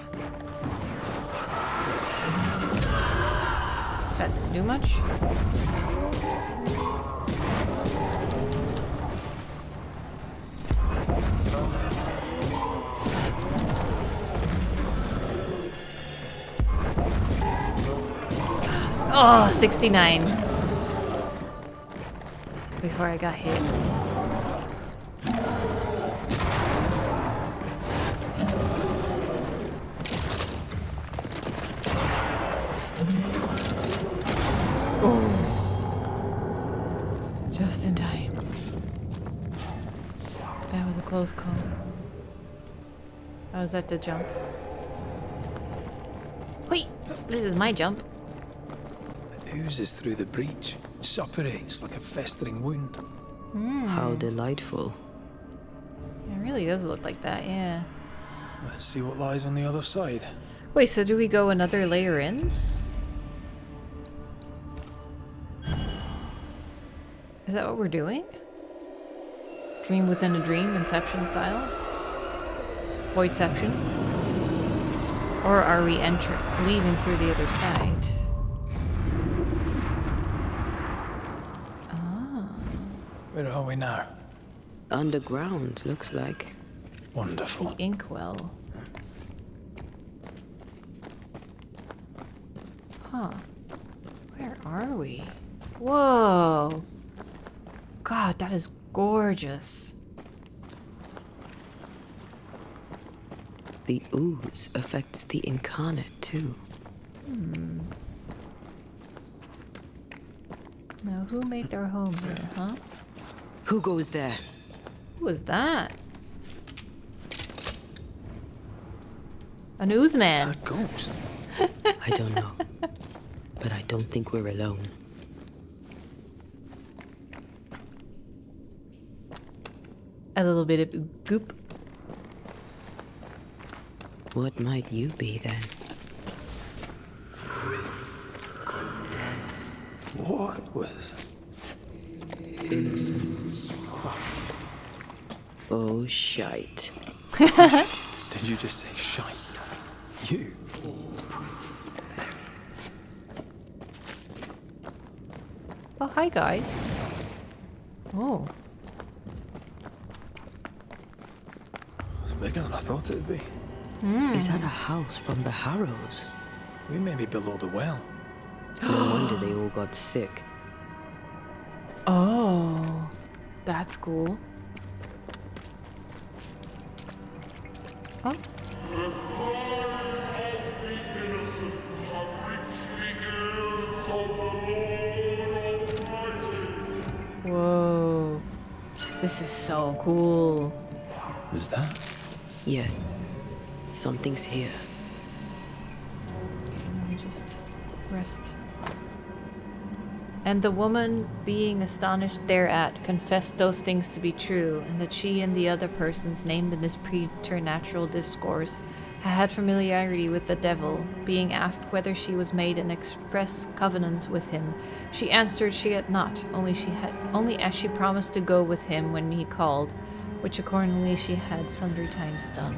That didn't do much. Oh, 69. Before I got hit. Oh. Just in time. That was a close call. I was at the jump. Wait, this is my jump. It oozes through the breach. Suppurates like a festering wound. How delightful. It really does look like that, yeah. Let's see what lies on the other side. Wait, so do we go another layer in? Is that what we're doing? Dream within a dream, Inception style? Voidception? Or are we leaving through the other side? Where are we now? Underground, looks like. Wonderful. The inkwell. Huh. Where are we? Whoa! God, that is gorgeous. The ooze affects the incarnate too. Now, who made their home here, huh? Who goes there? Who was that? An ooze man. That ghost. I don't know. But I don't think we're alone. A little bit of goop. What might you be then? What was... Oh, shite. Did you just say shite? You? Oh, hi, guys. Oh. It's bigger than I thought it'd be. Is that a house from the Harrows? We may be below the well. No wonder they all got sick. Oh. That's cool. Oh. Whoa. This is so cool. Who's that? Yes. Something's here. Let me just rest. And the woman, being astonished thereat, confessed those things to be true, and that she and the other persons named in this preternatural discourse had familiarity with the devil. Being asked whether she was made an express covenant with him, she answered she had not, only as she promised to go with him when he called, which accordingly she had sundry times done.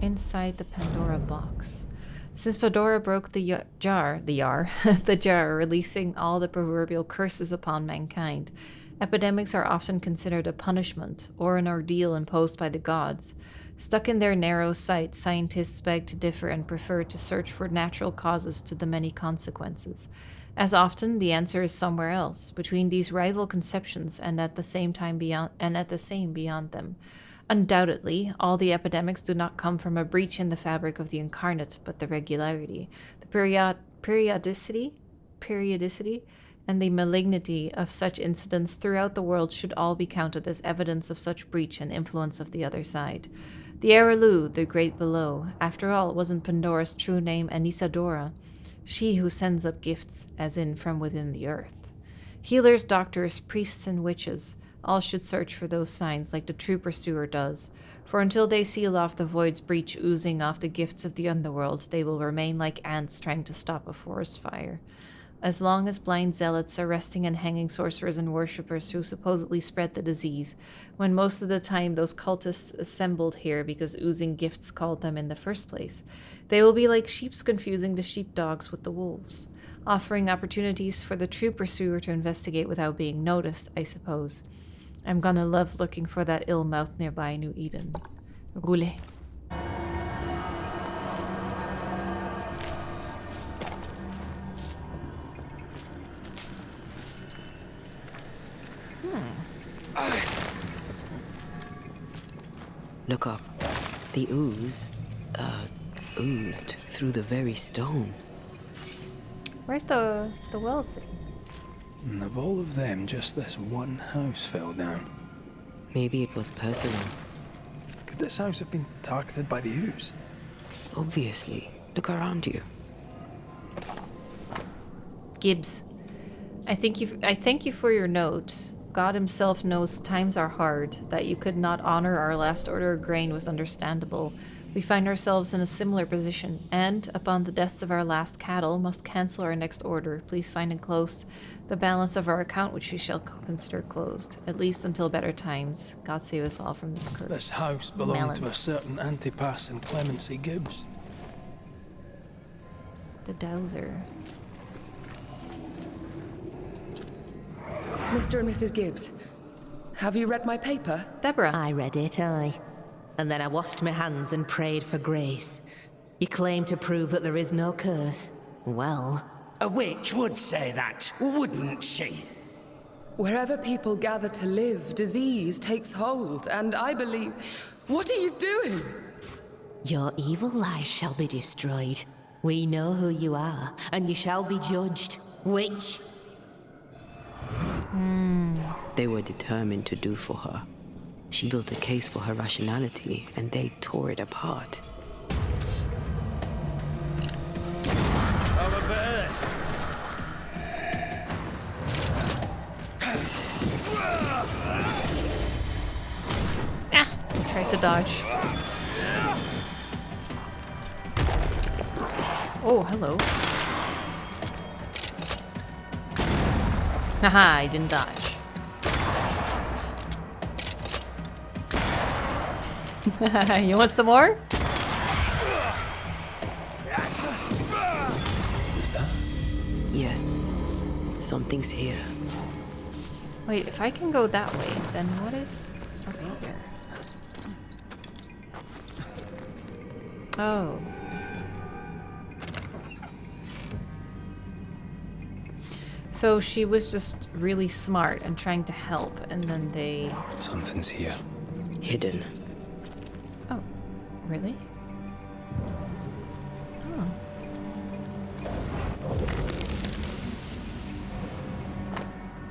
Inside the Pandora box. Since Pandora broke the jar, releasing all the proverbial curses upon mankind, epidemics are often considered a punishment or an ordeal imposed by the gods. Stuck in their narrow sight, scientists beg to differ and prefer to search for natural causes to the many consequences. As often, the answer is somewhere else, between these rival conceptions and at the same beyond them. Undoubtedly, all the epidemics do not come from a breach in the fabric of the incarnate, but the regularity, the periodicity, and the malignity of such incidents throughout the world should all be counted as evidence of such breach and influence of the other side. The Arelu, the great below, after all, wasn't Pandora's true name Anisadora, she who sends up gifts, as in from within the earth. Healers, doctors, priests, and witches, All should search for those signs like the true pursuer does. For until they seal off the void's breach oozing off the gifts of the underworld, they will remain like ants trying to stop a forest fire. As long as blind zealots arresting and hanging sorcerers and worshippers who supposedly spread the disease, when most of the time those cultists assembled here because oozing gifts called them in the first place, they will be like sheeps confusing the sheepdogs with the wolves, offering opportunities for the true pursuer to investigate without being noticed, I suppose. I'm gonna love looking for that ill mouth nearby New Eden. Roulez. Look up. The ooze, oozed through the very stone. Where's the well thing? And of all of them, just this one house fell down. Maybe it was personal. Could this house have been targeted by the ooze? Obviously. Look around you. Gibbs. I thank you for your note. God himself knows times are hard. That you could not honor our last order of grain was understandable. We find ourselves in a similar position, and, upon the deaths of our last cattle, must cancel our next order. Please find enclosed the balance of our account, which we shall consider closed, at least until better times. God save us all from this curse. This house belonged to a Melons. certain Antipas and Clemency Gibbs. The Dowser. Mr. and Mrs. Gibbs, have you read my paper? Deborah. I read it, aye. And then I washed my hands and prayed for grace. You claim to prove that there is no curse. Well, A witch would say that, wouldn't she? Wherever people gather to live, disease takes hold, and I believe... What are you doing? your evil lies shall be destroyed. We know who you are, and you shall be judged. Witch! They were determined to do for her. She built a case for her rationality, and they tore it apart. Have a bit of this. Tried to dodge. Oh, hello. Haha, I didn't dodge. You want some more? Who's that? Yes, something's here. Wait, if I can go that way, then what is over here? Oh, I see. So she was just really smart and trying to help, and then they... Something's here. Hidden. Oh, really? Oh.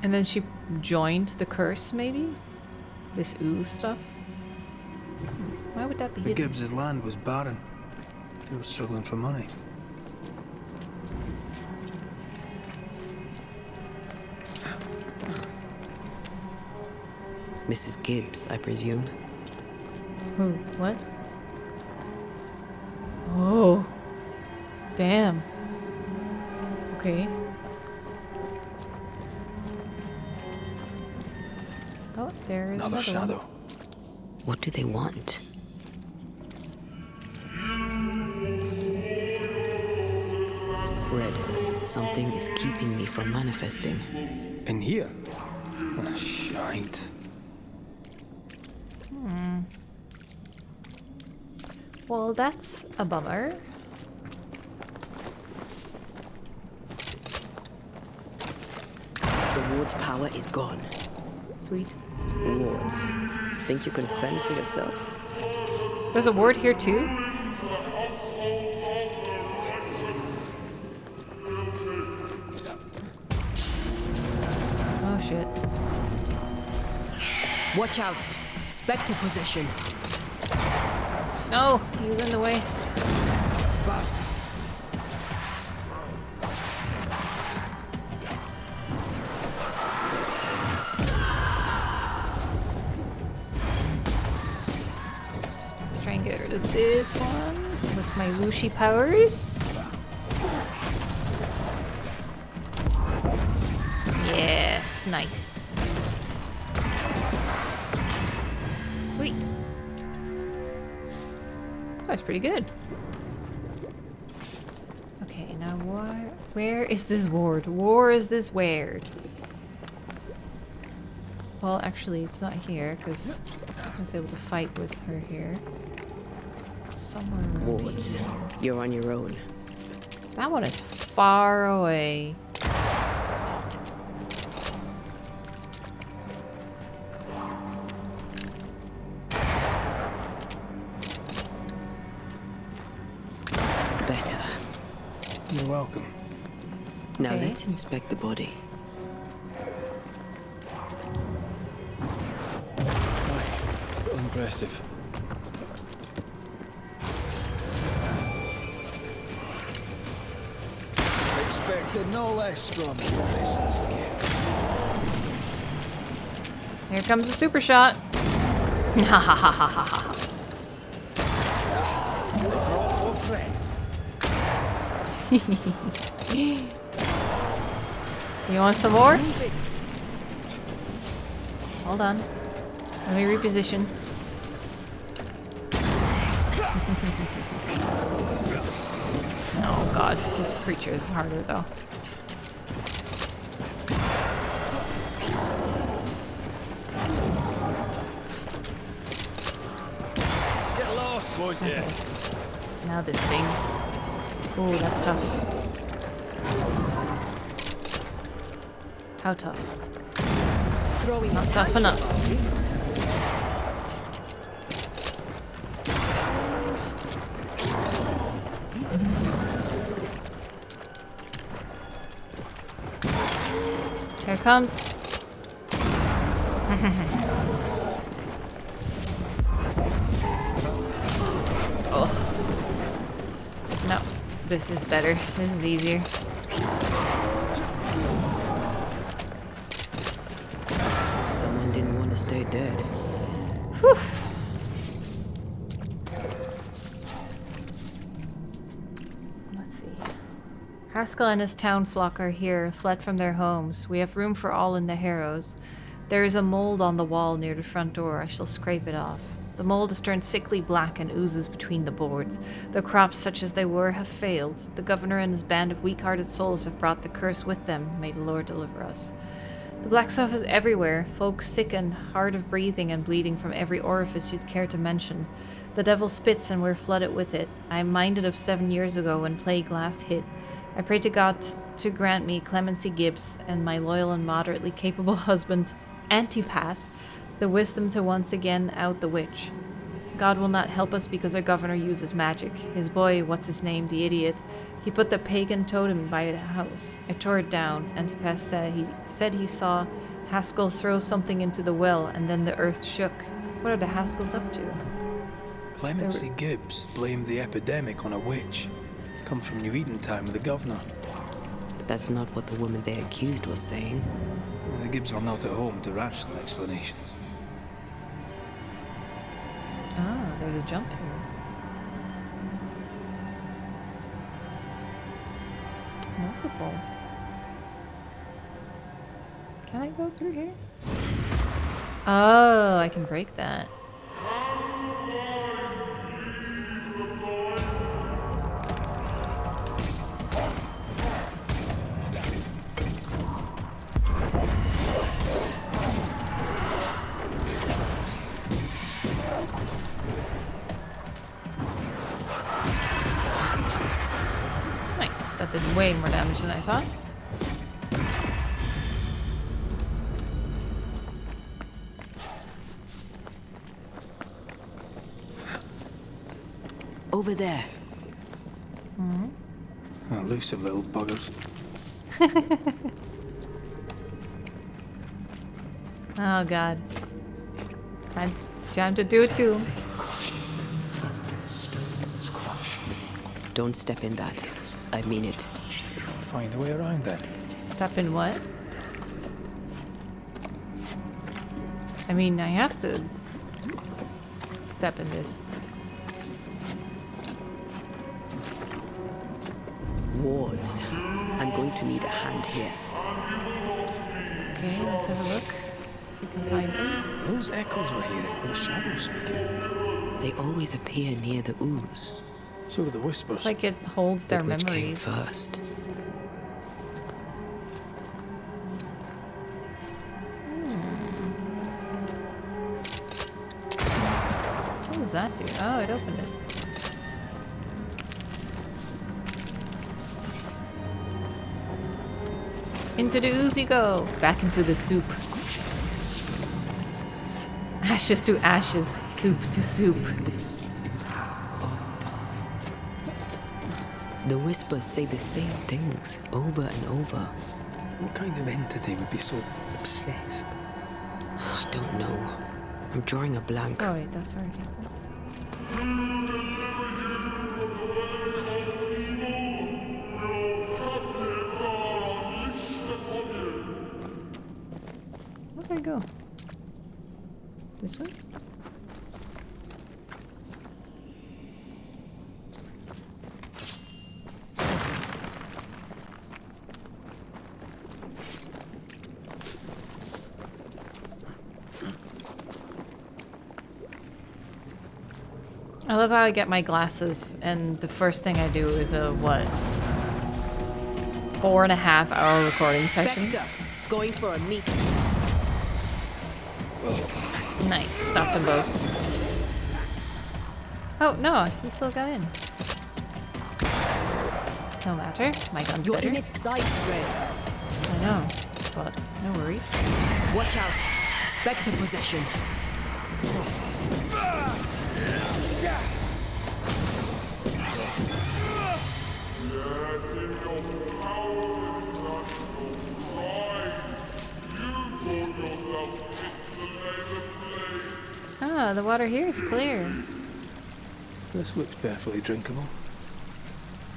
And then she joined the curse, maybe? This ooze stuff? Why would that be The hidden? Gibbs' land was barren. They were struggling for money. Mrs. Gibbs, I presume. Who? What? Oh. Damn. Okay. Oh, there is Another shadow. What do they want? Red, something is keeping me from manifesting. In here? Ah, shite. Well, that's a bummer. The ward's power is gone. Sweet. Wards, think you can fend for yourself? There's a ward here too? Oh shit. Watch out! Spectre possession! No, he was in the way. Bastard. try and get rid of this one with my whooshy powers. Yes, nice. Sweet. That's pretty good. Okay, now where is this ward? Where is this ward? Well, actually, it's not here, because I was able to fight with her here. Somewhere around Wards, here. you're on your own. That one is far away. Better. You're welcome. Now Okay. let's inspect the body. Aye, still impressive. Expected no less from you. This is gift. Here comes the super shot. Ha ha ha ha ha ha. Brought more friends. You want some more? Hold on. Let me reposition. Oh god, this creature is harder though. Get lost, won't you? Now this thing. Ooh, that's tough. How tough? Not tough enough. Here it comes. Oh. No. This is better. This is easier. Someone didn't want to stay dead. Whew. Let's see. Haskell and his town flock are here, fled from their homes. We have room for all in the harrows. There is a mold on the wall near the front door. I shall scrape it off. The mold has turned sickly black and oozes between the boards. The crops, such as they were, have failed. The governor and his band of weak-hearted souls have brought the curse with them. May the Lord deliver us. The black stuff is everywhere. Folk sick and hard of breathing and bleeding from every orifice you'd care to mention. The devil spits and we're flooded with it. I am minded of 7 years ago when plague last hit. I pray to God to grant me Clemency Gibbs and my loyal and moderately capable husband, Antipas, the wisdom to once again out the witch. God will not help us because our governor uses magic. His boy, what's his name, the idiot, he put the pagan totem by the house. I tore it down. Antipas said he saw Haskell throw something into the well, and then the earth shook. What are the Haskells up to? Clemency Gibbs blamed the epidemic on a witch. Come from New Eden time with the governor. But that's not what the woman they accused was saying. The Gibbs are not at home to rational explanations. Ah, there's a jump here. Multiple. Can I go through here? Oh, I can break that. Nice. That did way more damage than I thought. Over there. Elusive little buggers. Oh god. Time to do it too. Don't step in that. I mean it. Find a way around then. Step in what? I mean, I have to step in this. wards. I'm going to need a hand here. Okay, let's have a look. If we can find them. Those echoes we're hearing were the shadows speaking. They always appear near the ooze. So do the whispers. It's like it holds their But which came memories. first? What does that do? Oh, it opened it. Into the ooze you go. Back into the soup. Ashes to ashes. Soup to soup. The whispers say the same things over and over. What kind of entity would be so obsessed? I don't know. I'm drawing a blank. Oh wait, that's where I came from. Where did I go? This way? I love how I get my glasses and the first thing I do is a, what? 4.5-hour recording session. Spectre, going for a meat. Nice, stopped them both. Oh, no, he still got in. No matter, my gun's You're better. in its sights, Stray. I know, but no worries. Watch out. Spectre possession. Ah, the water here is clear. This looks perfectly drinkable.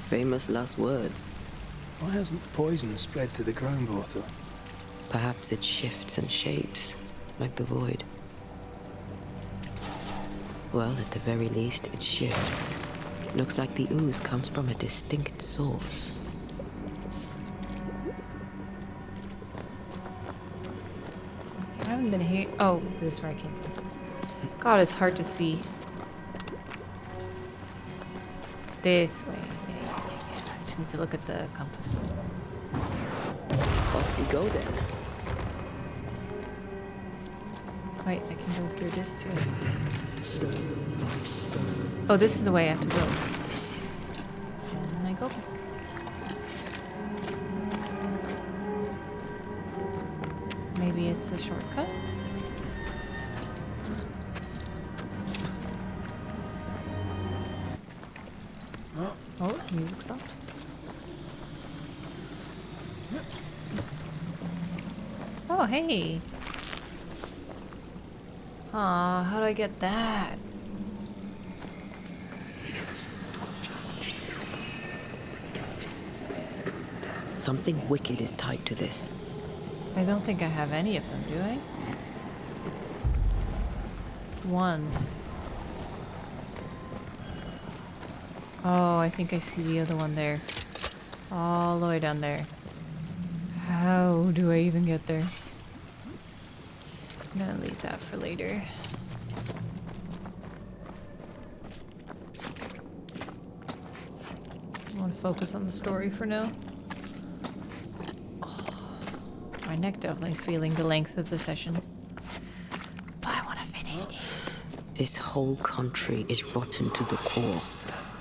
Famous last words. Why hasn't the poison spread to the groundwater? Perhaps it shifts and shapes, like the void. Well, at the very least, it shifts. Looks like the ooze comes from a distinct source. I haven't been here. Oh, this is where I came from. God, it's hard to see. This way. Yeah. I just need to look at the compass. Off we go then. Wait, I can go through this too. Oh, this is the way I have to go. And I go back. Maybe it's a shortcut? Oh, music stopped. Oh, hey. Aw, how do I get that? Something wicked is tied to this. I don't think I have any of them, do I? One. Oh, I think I see the other one there. All the way down there. How do I even get there? I'm gonna leave that for later. I want to focus on the story for now. Oh, my neck definitely is feeling the length of the session. But I want to finish this. This whole country is rotten to the core.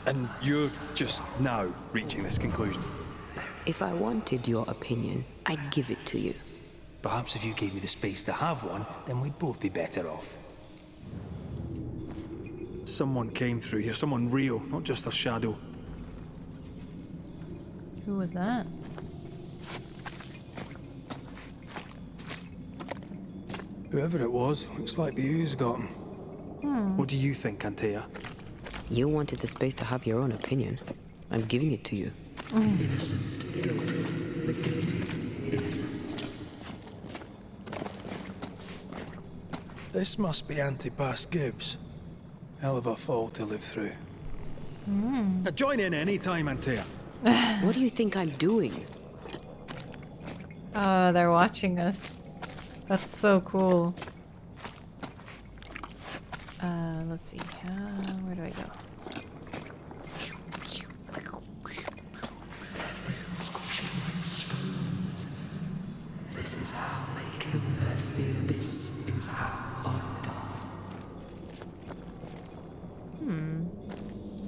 And you're just now reaching this conclusion? If I wanted your opinion, I'd give it to you. Perhaps if you gave me the space to have one, then we'd both be better off. Someone came through here, someone real, not just a shadow. Who was that? Whoever it was, looks like the ooze got him. What do you think, Antea? You wanted the space to have your own opinion. I'm giving it to you. This must be Antipas Gibbs. Hell of a fall to live through. Now join in any time, Antea. What do you think I'm doing? Oh, they're watching us. That's so cool. Let's see. Where do I go? This is how I kill their fear. This is how I die.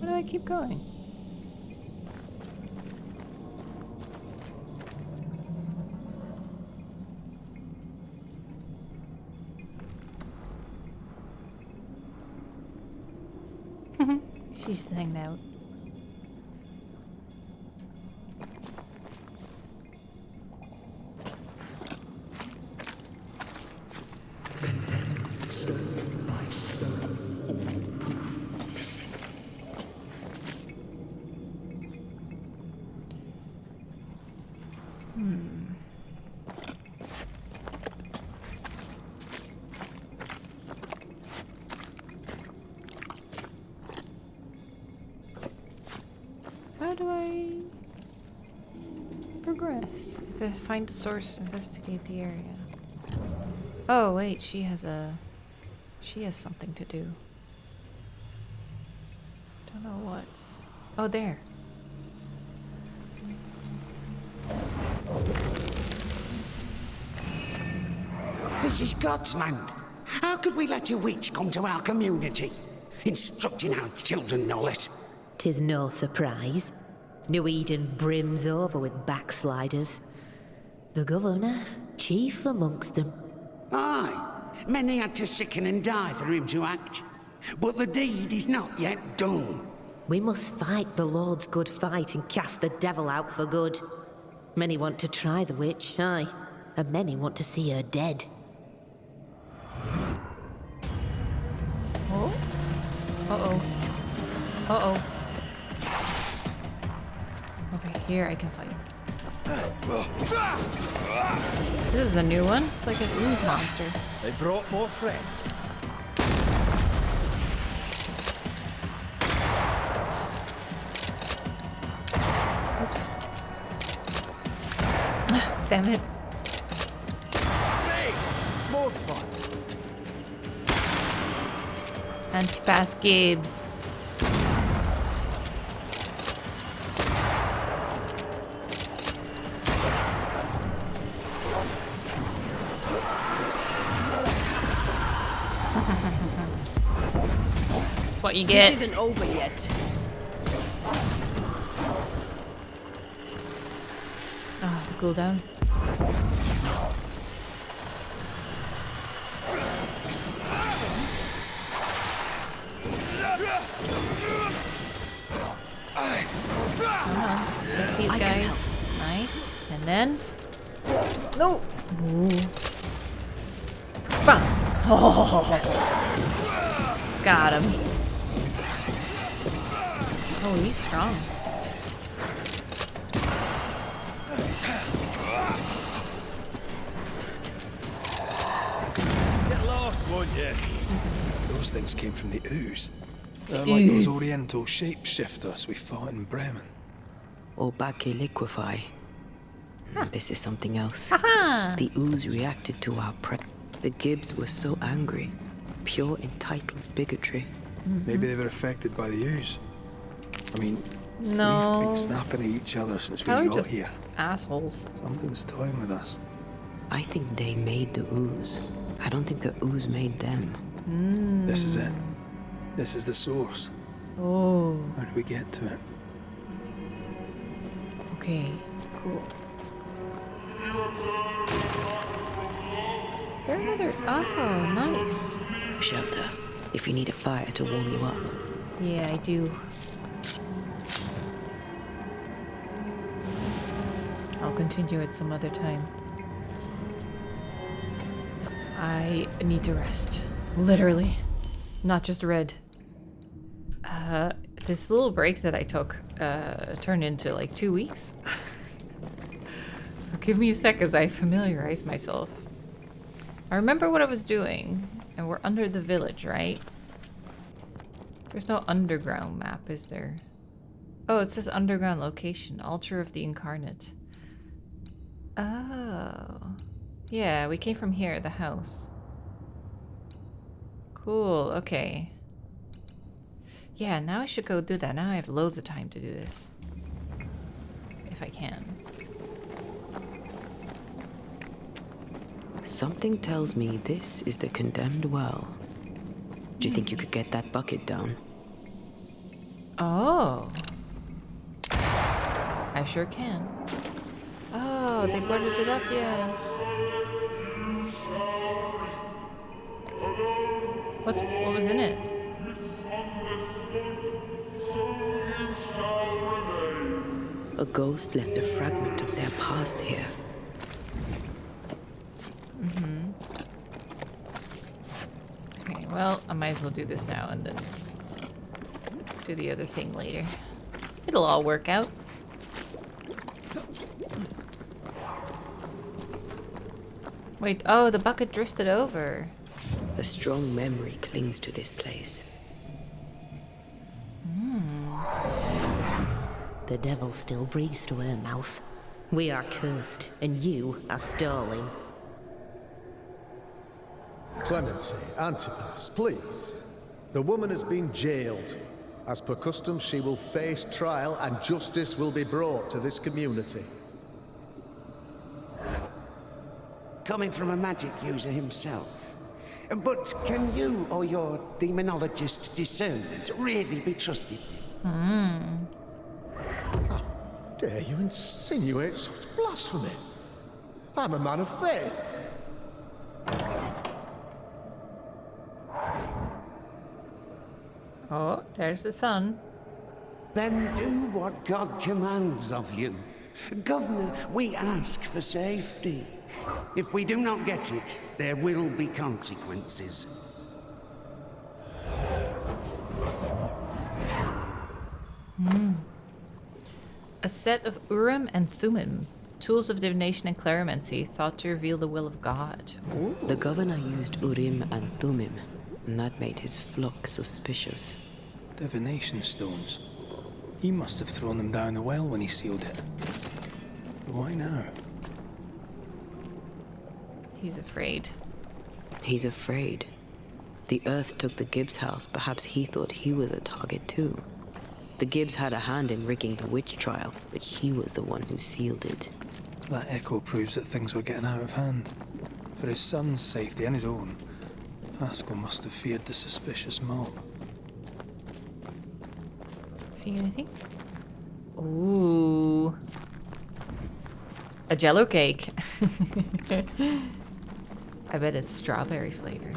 Where do I keep going? She's hanging out. How do I progress? Find a source, investigate the area. Oh wait, she has something to do. Don't know what. Oh, there. This is God's land. How could we let a witch come to our community? Instructing our children, no less. 'Tis no surprise. New Eden brims over with backsliders. The governor, chief amongst them. Aye, many had to sicken and die for him to act. But the deed is not yet done. We must fight the Lord's good fight and cast the devil out for good. Many want to try the witch, aye, and many want to see her dead. Oh? Uh-oh. Uh-oh. Okay, here I can fight. This is a new one. It's like an ooze monster. They brought more friends. Oops. Damn it. Hey, more fun. Antipass Gibbs. That's what you get. This isn't over yet. Oh, the cooldown. Come on, get these guys. Nice. And then... No! Ooh. Bam! Oh. Got him. Oh, he's strong. Get lost, won't you? Those things came from the ooze. They're The like those ooze. oriental shapeshifters we fought in Bremen. Or Bacche liquefy. This is something else. Haha! The ooze reacted to our The Gibbs were so angry. Pure entitled bigotry. Maybe they were affected by the ooze. I mean, No. we've been snapping at each other since we Probably got just here. assholes. Something's toying with us. I think they made the ooze. I don't think the ooze made them. This is it. This is the source. Oh, How do we get to it? okay. Cool. Is there another? Oh, nice. Shelter. If you need a fire to warm you up. Yeah, I do. I'll continue it some other time. I need to rest. Literally. Not just red. This little break that I took turned into like 2 weeks. So give me a sec as I familiarize myself. I remember what I was doing, and we're under the village, right? There's no underground map, is there? Oh, it says underground location. Altar of the Incarnate. Oh. Yeah, we came from here, the house. Cool, okay. Yeah, now I should go do that. Now I have loads of time to do this. If I can. Something tells me this is the condemned well. Do you think you could get that bucket down? Oh. I sure can. Oh, they boarded it up, yeah. What was in it? A ghost left a fragment of their past here. Okay, well, I might as well do this now and then do the other thing later. It'll all work out. Wait, oh, the bucket drifted over. A strong memory clings to this place. The devil still breathes through her mouth. We are cursed, and you are stalling. Clemency, Antipas, please. The woman has been jailed. As per custom, she will face trial and justice will be brought to this community. Coming from a magic user himself. But can you or your demonologist discernment really be trusted? How dare you insinuate such blasphemy? I'm a man of faith. Oh, there's the sun. Then do what God commands of you. Governor, we ask for safety. If we do not get it, there will be consequences. A set of Urim and Thummim, tools of divination and cleromancy, thought to reveal the will of God. Ooh. The governor used Urim and Thummim, and that made his flock suspicious. Divination stones. He must have thrown them down the well when he sealed it. But why now? He's afraid. He's afraid. The Earth took the Gibbs house. Perhaps he thought he was a target too. The Gibbs had a hand in rigging the witch trial, but he was the one who sealed it. That echo proves that things were getting out of hand. For his son's safety and his own, Haskell must have feared the suspicious mob. See anything? Ooh. A Jello cake. I bet it's strawberry flavor.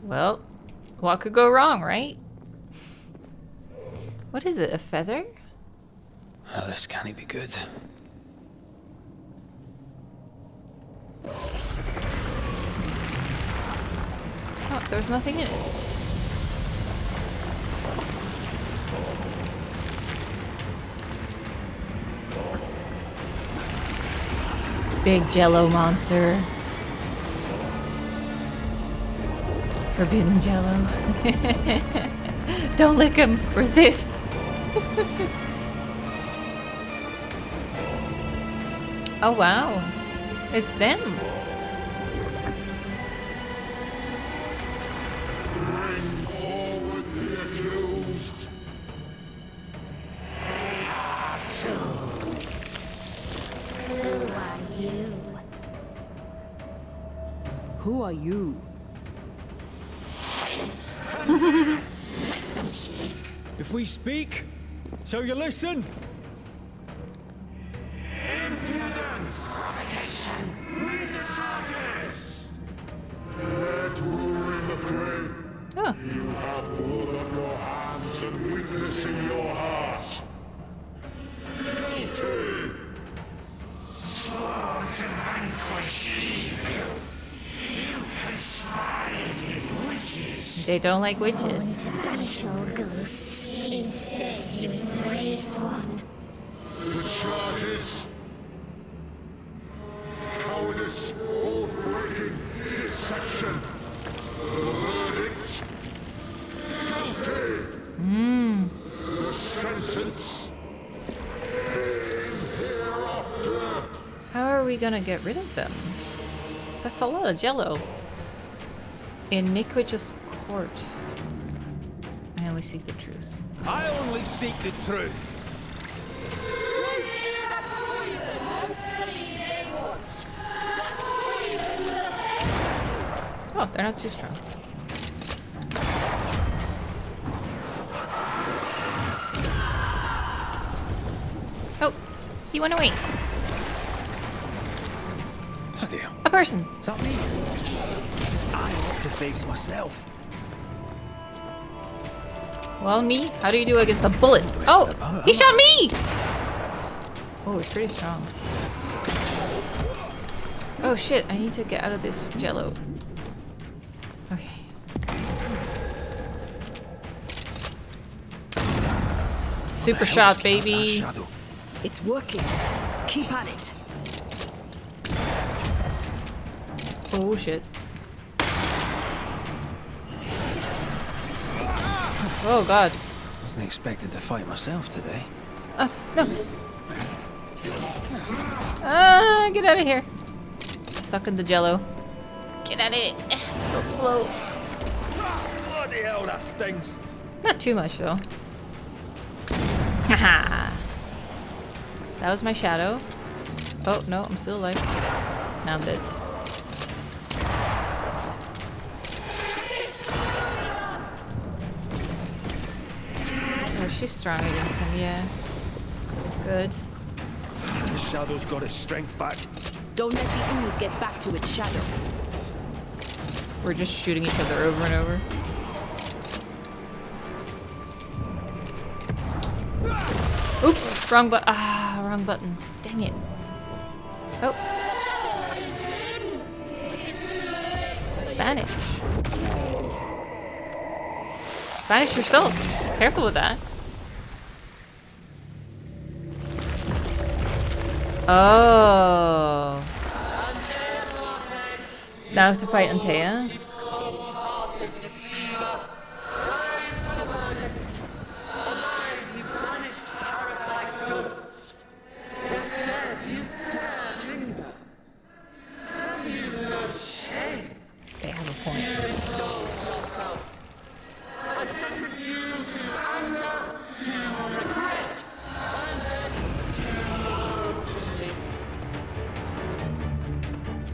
Well, what could go wrong, right? What is it, a feather? Oh, this can't be good. Oh, there's nothing in it. Big Jello monster. Forbidden Jello. Don't lick him. Resist. Oh wow. It's them. Bring forward the accused. Who are you? Who are you? If we speak, shall you listen? Impudence! Provocation! Read the charges! Let Urim agree. Oh. You have blood on your hands and weakness in your heart. Guilty! Swore to vanquish evil. You conspired with witches. They don't like witches. To banish all ghosts. Instead, you embrace one. The charges. How we gonna get rid of them? That's a lot of Jello. Iniquitous court. I only seek the truth. I only seek the truth. Oh, they're not too strong. Oh, he went away. Bloody hell. A person. Is that me? I ought to face myself. Well, me? How do you do against a bullet? Oh, he shot me! Oh, it's pretty strong. Oh shit, I need to get out of this Jello. Okay. Super shot, baby. It's working. Keep at it. Oh shit. Oh god. Wasn't expecting to fight myself today. No. Get out of here. Stuck in the Jello. Get out of it. So slow. Bloody hell, that stings. Not too much though. Haha. That was my shadow. Oh no, I'm still alive. Now I'm dead. Oh, she's strong against him, yeah. Good. The shadow's got its strength back. Don't let the ooze get back to its shadow. We're just shooting each other over and over. Oops, wrong button. Wrong button. Dang it. Oh. Banish. Banish yourself. Careful with that. Oh. Now I have to fight Antea. They have a point.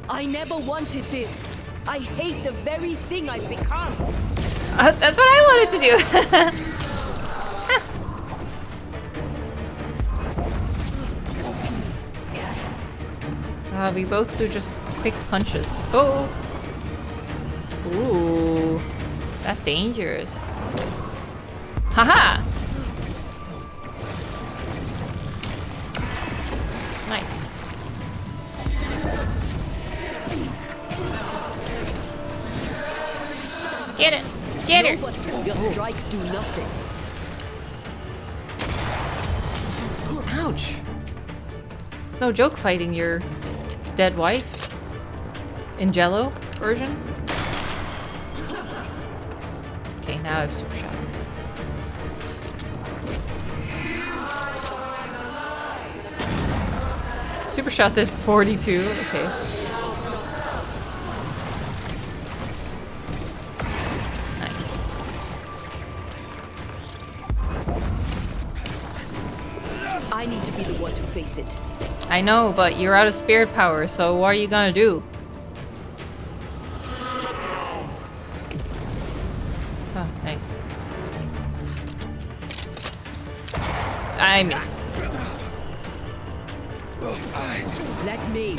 I never wanted this. I hate the very thing I've become. That's what I wanted to do. We both do just quick punches. Oh. Ooh. That's dangerous. Haha. Nice. Get it! Get her! Your strikes do nothing. Ouch. It's no joke fighting your dead wife in Jello version. Okay, now I have super shot. Super shot did 42. Okay. Nice. I need to be the one to face it. I know, but you're out of spirit power, so what are you gonna do? Oh, nice. I missed. Let me.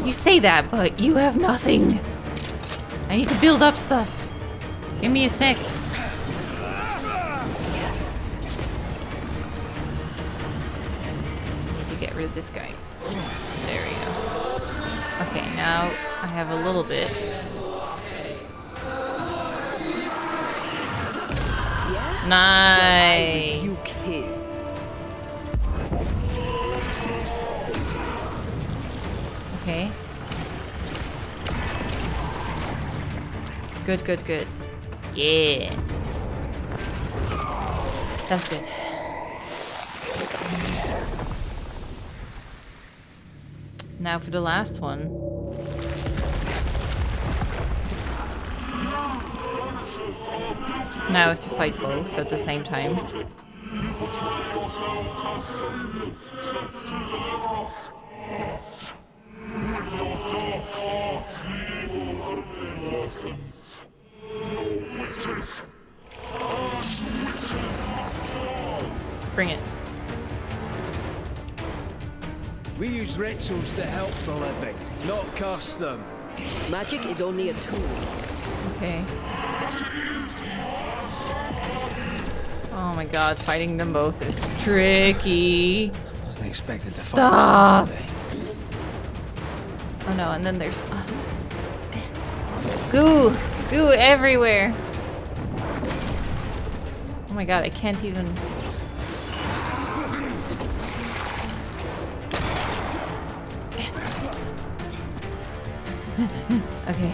You say that, but you have nothing. I need to build up stuff. Give me a sec. Get rid of this guy. There we go. Okay, now I have a little bit. Yeah? Nice. You kiss. Okay. Good, good, good. Yeah. That's good. Now for the last one. Now I have to fight both at the same time. Bring it. We use rituals to help the living, not curse them. Magic is only a tool. Okay. Oh my god, fighting them both is tricky. Wasn't expected to Stop. fight yourself today. Oh no, and then there's goo! Goo everywhere! Oh my god, I can't even... Okay.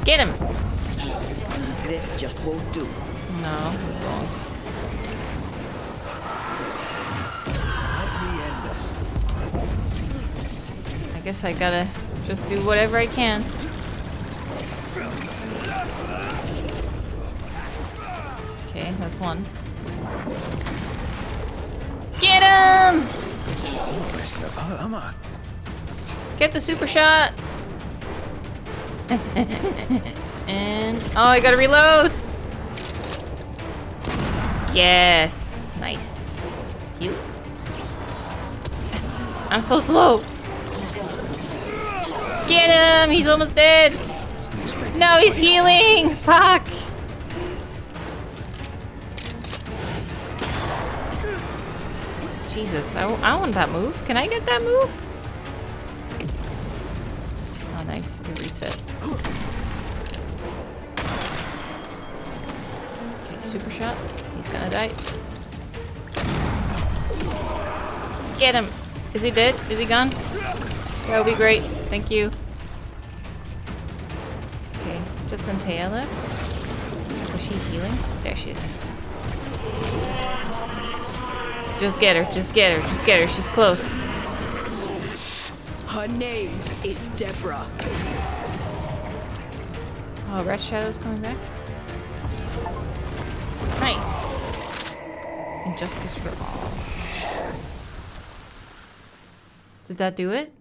Get him! This just won't do. No, it won't. Let me end this. I guess I gotta just do whatever I can. Okay, that's one. Get him! I'm not messing about, am I? Get the super shot! And... oh, I gotta reload! Yes! Nice. Cute. I'm so slow! Get him! He's almost dead! No, he's healing! Fuck! Jesus, I want that move. Can I get that move? Oh, nice. It reset. Okay, super shot. He's gonna die. Get him! Is he dead? Is he gone? That would be great. Thank you. Okay, just Antea left. Was she healing? There she is. Just get her, just get her, just get her. She's close. Her name is Deborah. Oh, Red Shadow's coming back. Nice. Injustice for all. Did that do it?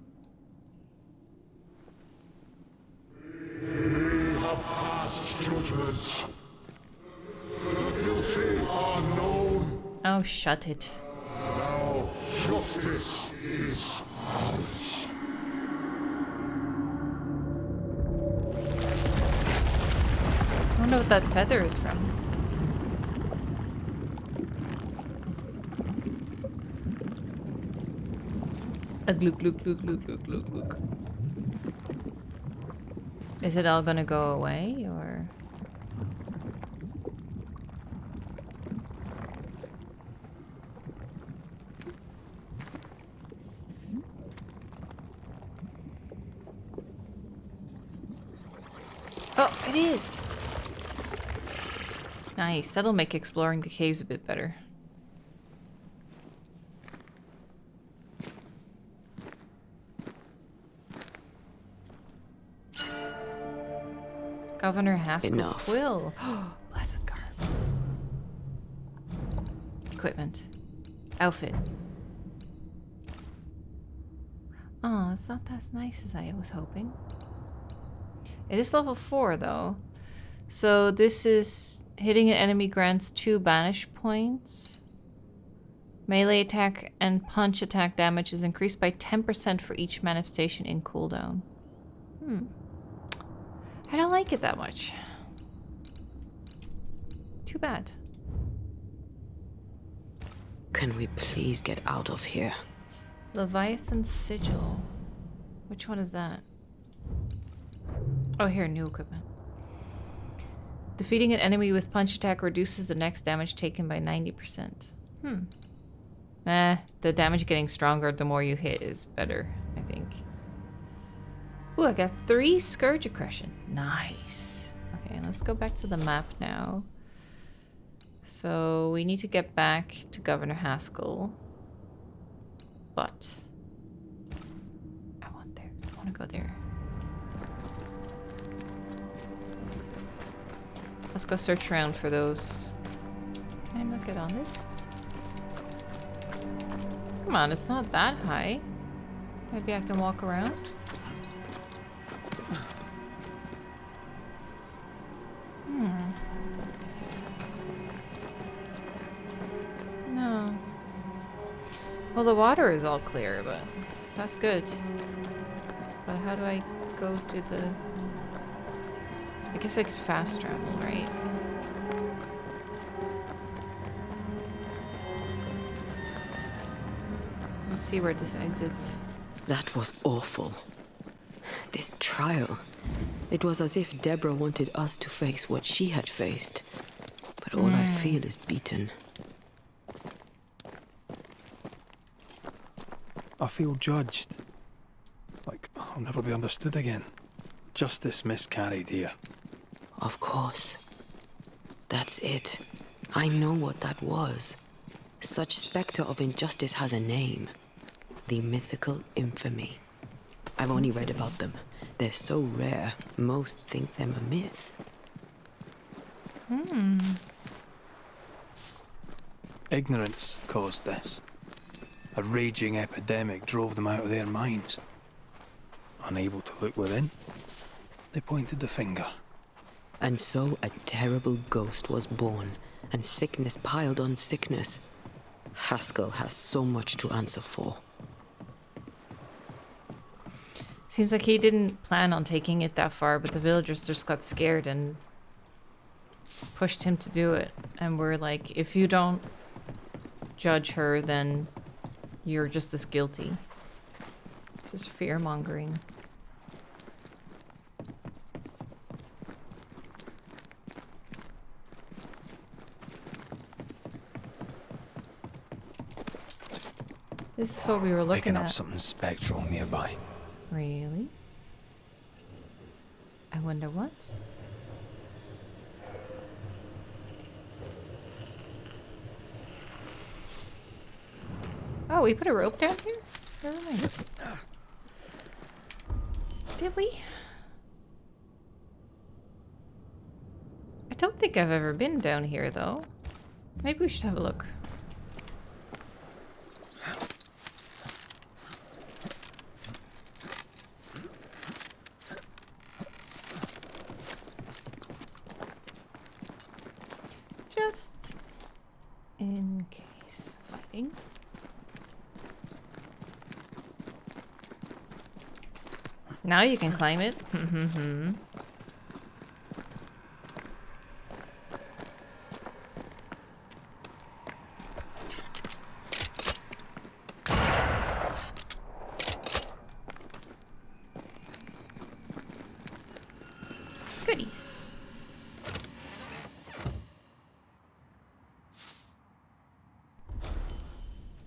We have passed judgment. The guilty are known. Oh, shut it. Now justice is ours. I wonder what that feather is from. A glook, glook, glook, glook, glook, glook, glook. Is it all gonna go away, or...? Oh, it is! Nice, that'll make exploring the caves a bit better. Governor Haskell's Enough. will. Blessed garb. Equipment. Outfit. Oh, it's not as nice as I was hoping. It is level 4 though. So this is hitting an enemy grants 2 banish points. Melee attack and punch attack damage is increased by 10% for each manifestation in cooldown. I don't like it that much. Too bad. Can we please get out of here? Leviathan Sigil. Which one is that? Oh, here, new equipment. Defeating an enemy with punch attack reduces the next damage taken by 90%. The damage getting stronger the more you hit is better, I think. Ooh, I got 3 Scourge Aggression. Nice. Okay, let's go back to the map now. So we need to get back to Governor Haskell. But I want there. I want to go there. Let's go search around for those. Can I not get on this? Come on, it's not that high. Maybe I can walk around. No. Well, the water is all clear, but that's good. But how do I go to the... I guess I could fast travel, right? Let's see where this exits. That was awful. This trial. It was as if Deborah wanted us to face what she had faced. But all I feel is beaten. I feel judged. Like I'll never be understood again. Justice miscarried here. Of course. That's it. I know what that was. Such spectre of injustice has a name. The mythical infamy. I've only read about them. They're so rare, most think them a myth. Ignorance caused this. A raging epidemic drove them out of their minds. Unable to look within, they pointed the finger. And so a terrible ghost was born, and sickness piled on sickness. Haskell has so much to answer for. Seems like he didn't plan on taking it that far, but the villagers just got scared and pushed him to do it. And we're like, if you don't judge her, then you're just as guilty. This is fear-mongering. This is what we were looking Picking at. up something spectral nearby. Really? I wonder what? Oh, we put a rope down here? Never mind. Did we? I don't think I've ever been down here, though. Maybe we should have a look. Just in case. Fighting. Now you can climb it. Goodies.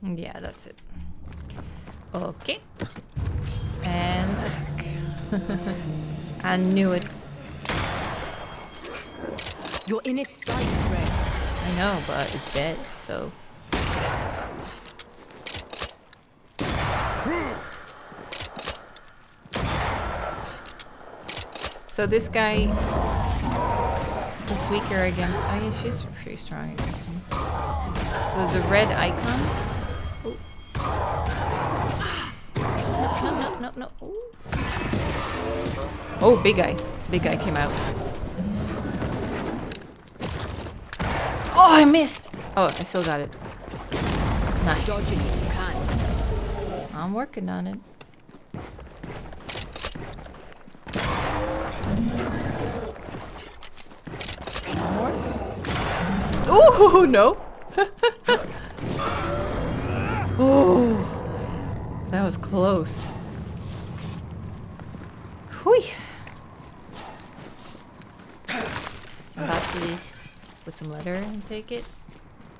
Yeah, that's it. Okay. And attack. I knew it. You're in its sights, Red. I know, but it's dead, so... So this guy is weaker against... Oh yeah, she's pretty strong against him. So the red icon... Oh. No. Ooh. Oh, big guy. Big guy came out. Oh, I missed! Oh, I still got it. Nice. Dodging if you can. I'm working on it. Ooh, no. Ooh, that was close. Whew. About to these. Put some letter and take it.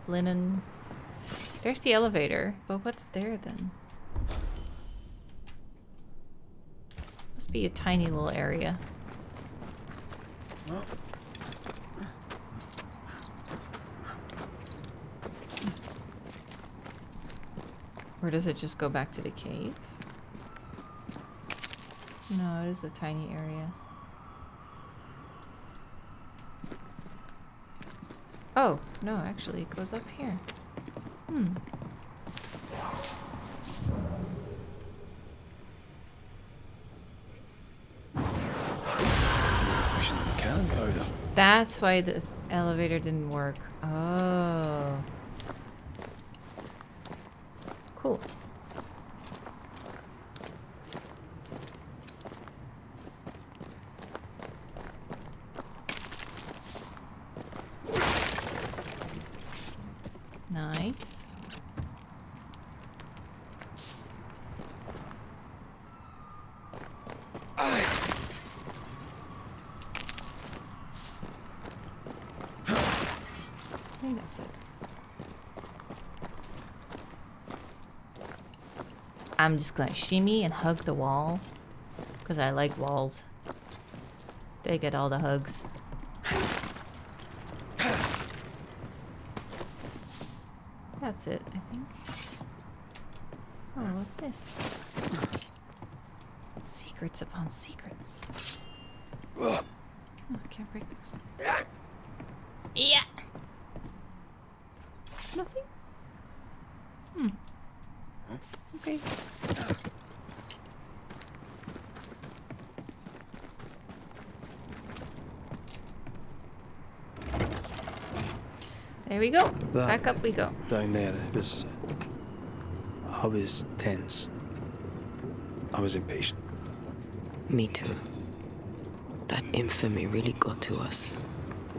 Linen. There's the elevator, but what's there then? Must be a tiny little area. Or does it just go back to the cave? No, it is a tiny area. Oh, no, actually it goes up here. Efficient cannon powder. That's why this elevator didn't work. Oh. Cool. Nice. I think that's it. I'm just gonna shimmy and hug the wall because I like walls. They get all the hugs. That's it, I think. Oh, what's this? Secrets upon secrets. Oh, I can't break this. Yeah. Nothing? Okay. There we go. Back up we go. Down there, I was tense. I was impatient. Me too. That infamy really got to us.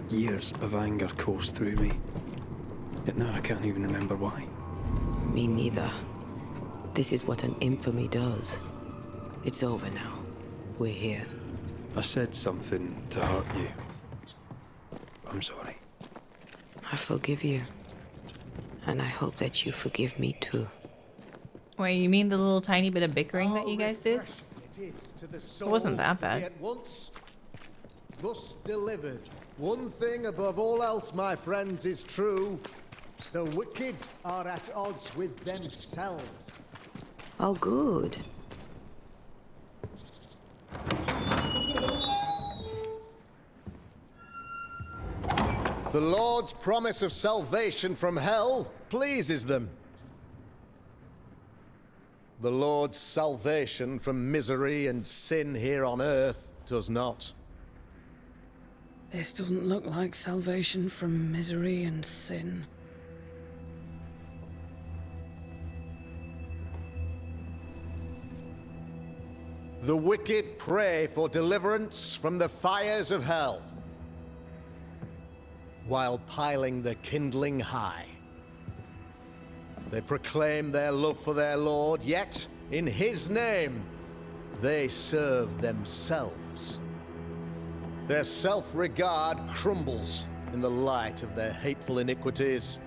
Years of anger coursed through me. Yet now I can't even remember why. Me neither. This is what an infamy does. It's over now. We're here. I said something to hurt you. I'm sorry. I forgive you. And I hope that you forgive me too. Wait, you mean the little tiny bit of bickering that you guys did? It wasn't that bad. Thus delivered. One thing above all else, my friends, is true. The wicked are at odds with themselves. Oh, good. The Lord's promise of salvation from hell pleases them. The Lord's salvation from misery and sin here on earth does not. This doesn't look like salvation from misery and sin. The wicked pray for deliverance from the fires of hell, while piling the kindling high. They proclaim their love for their Lord, yet, in his name, they serve themselves. Their self-regard crumbles in the light of their hateful iniquities.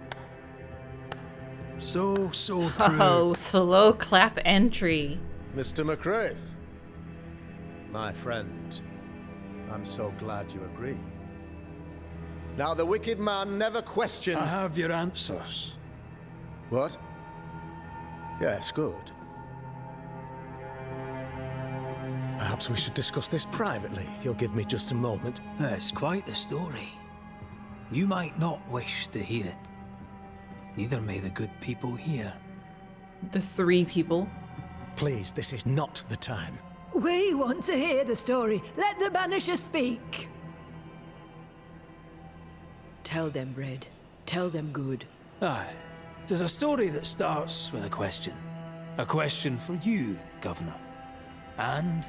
So true. Oh, slow clap entry. Mr. McCraith, my friend, I'm so glad you agree. Now, the wicked man never questions... I have your answers. What? Yes, good. Perhaps we should discuss this privately, if you'll give me just a moment. It's quite the story. You might not wish to hear it. Neither may the good people here. The three people. Please, this is not the time. We want to hear the story. Let the Banishers speak. Tell them, Red. Tell them good. Aye. There's a story that starts with a question. A question for you, Governor. And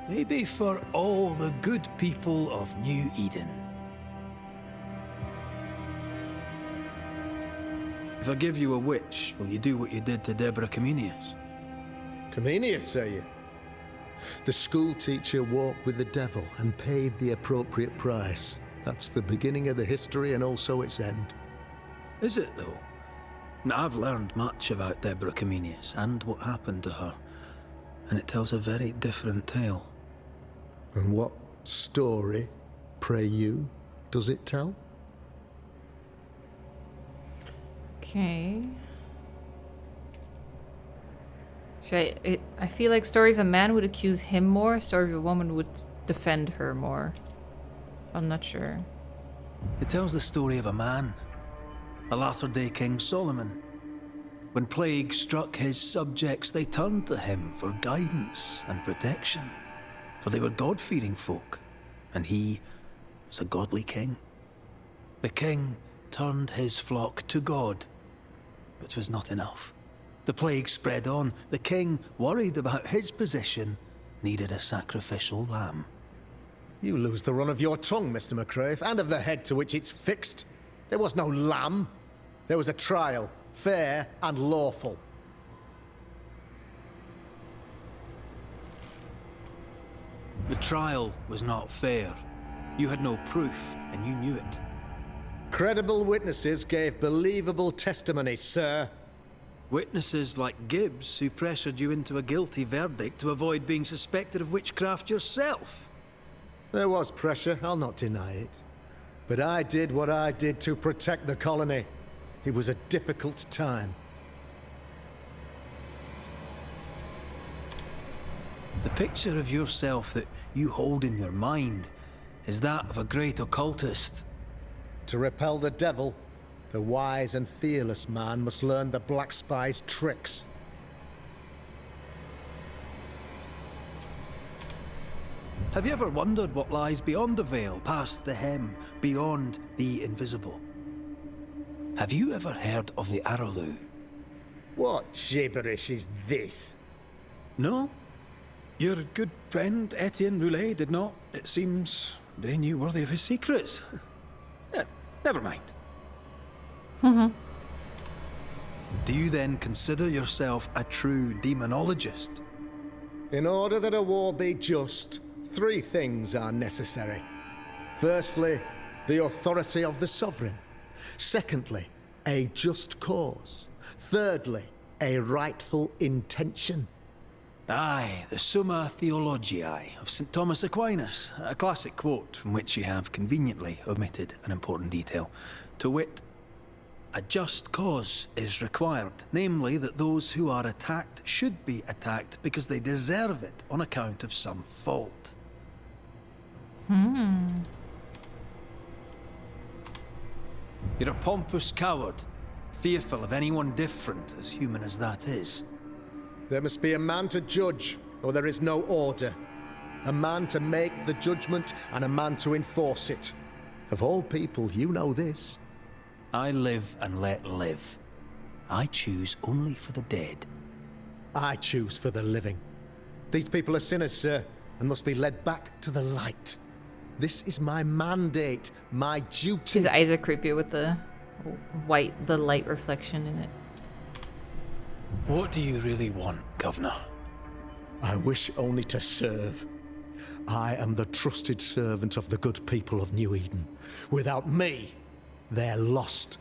maybe for all the good people of New Eden. If I give you a witch, will you do what you did to Deborah Comenius? Comenius, say you? The school teacher walked with the devil and paid the appropriate price. That's the beginning of the history and also its end. Is it, though? Now, I've learned much about Deborah Comenius and what happened to her, and it tells a very different tale. And what story, pray you, does it tell? Okay. I feel like story of a man would accuse him more, story of a woman would defend her more. I'm not sure. It tells the story of a man, a latter-day King Solomon. When plague struck his subjects, they turned to him for guidance and protection, for they were God-fearing folk, and he was a godly king. The king turned his flock to God, but it was not enough. The plague spread on. The king, worried about his position, needed a sacrificial lamb. You lose the run of your tongue, Mr. McCraith, and of the head to which it's fixed. There was no lamb. There was a trial, fair and lawful. The trial was not fair. You had no proof, and you knew it. Credible witnesses gave believable testimony, sir. Witnesses like Gibbs, who pressured you into a guilty verdict to avoid being suspected of witchcraft yourself. There was pressure, I'll not deny it. But I did what I did to protect the colony. It was a difficult time. The picture of yourself that you hold in your mind is that of a great occultist. To repel the devil, the wise and fearless man must learn the Black Spy's tricks. Have you ever wondered what lies beyond the veil, past the hem, beyond the invisible? Have you ever heard of the Araloo? What gibberish is this? No? Your good friend Etienne Roulet did not. It seems they knew worthy of his secrets. Never mind. Do you then consider yourself a true demonologist? In order that a war be just, 3 things are necessary. Firstly, the authority of the sovereign. Secondly, a just cause. Thirdly, a rightful intention. Aye, the Summa Theologiae of St. Thomas Aquinas, a classic quote from which you have conveniently omitted an important detail. To wit, a just cause is required, namely that those who are attacked should be attacked because they deserve it on account of some fault. You're a pompous coward, fearful of anyone different, as human as that is. There must be a man to judge, or there is no order. A man to make the judgment, and a man to enforce it. Of all people, you know this. I live and let live. I choose only for the dead. I choose for the living. These people are sinners, sir, and must be led back to the light. This is my mandate, my duty. His eyes are creepy with the light reflection in it. What do you really want, Governor? I wish only to serve. I am the trusted servant of the good people of New Eden. Without me, they're lost.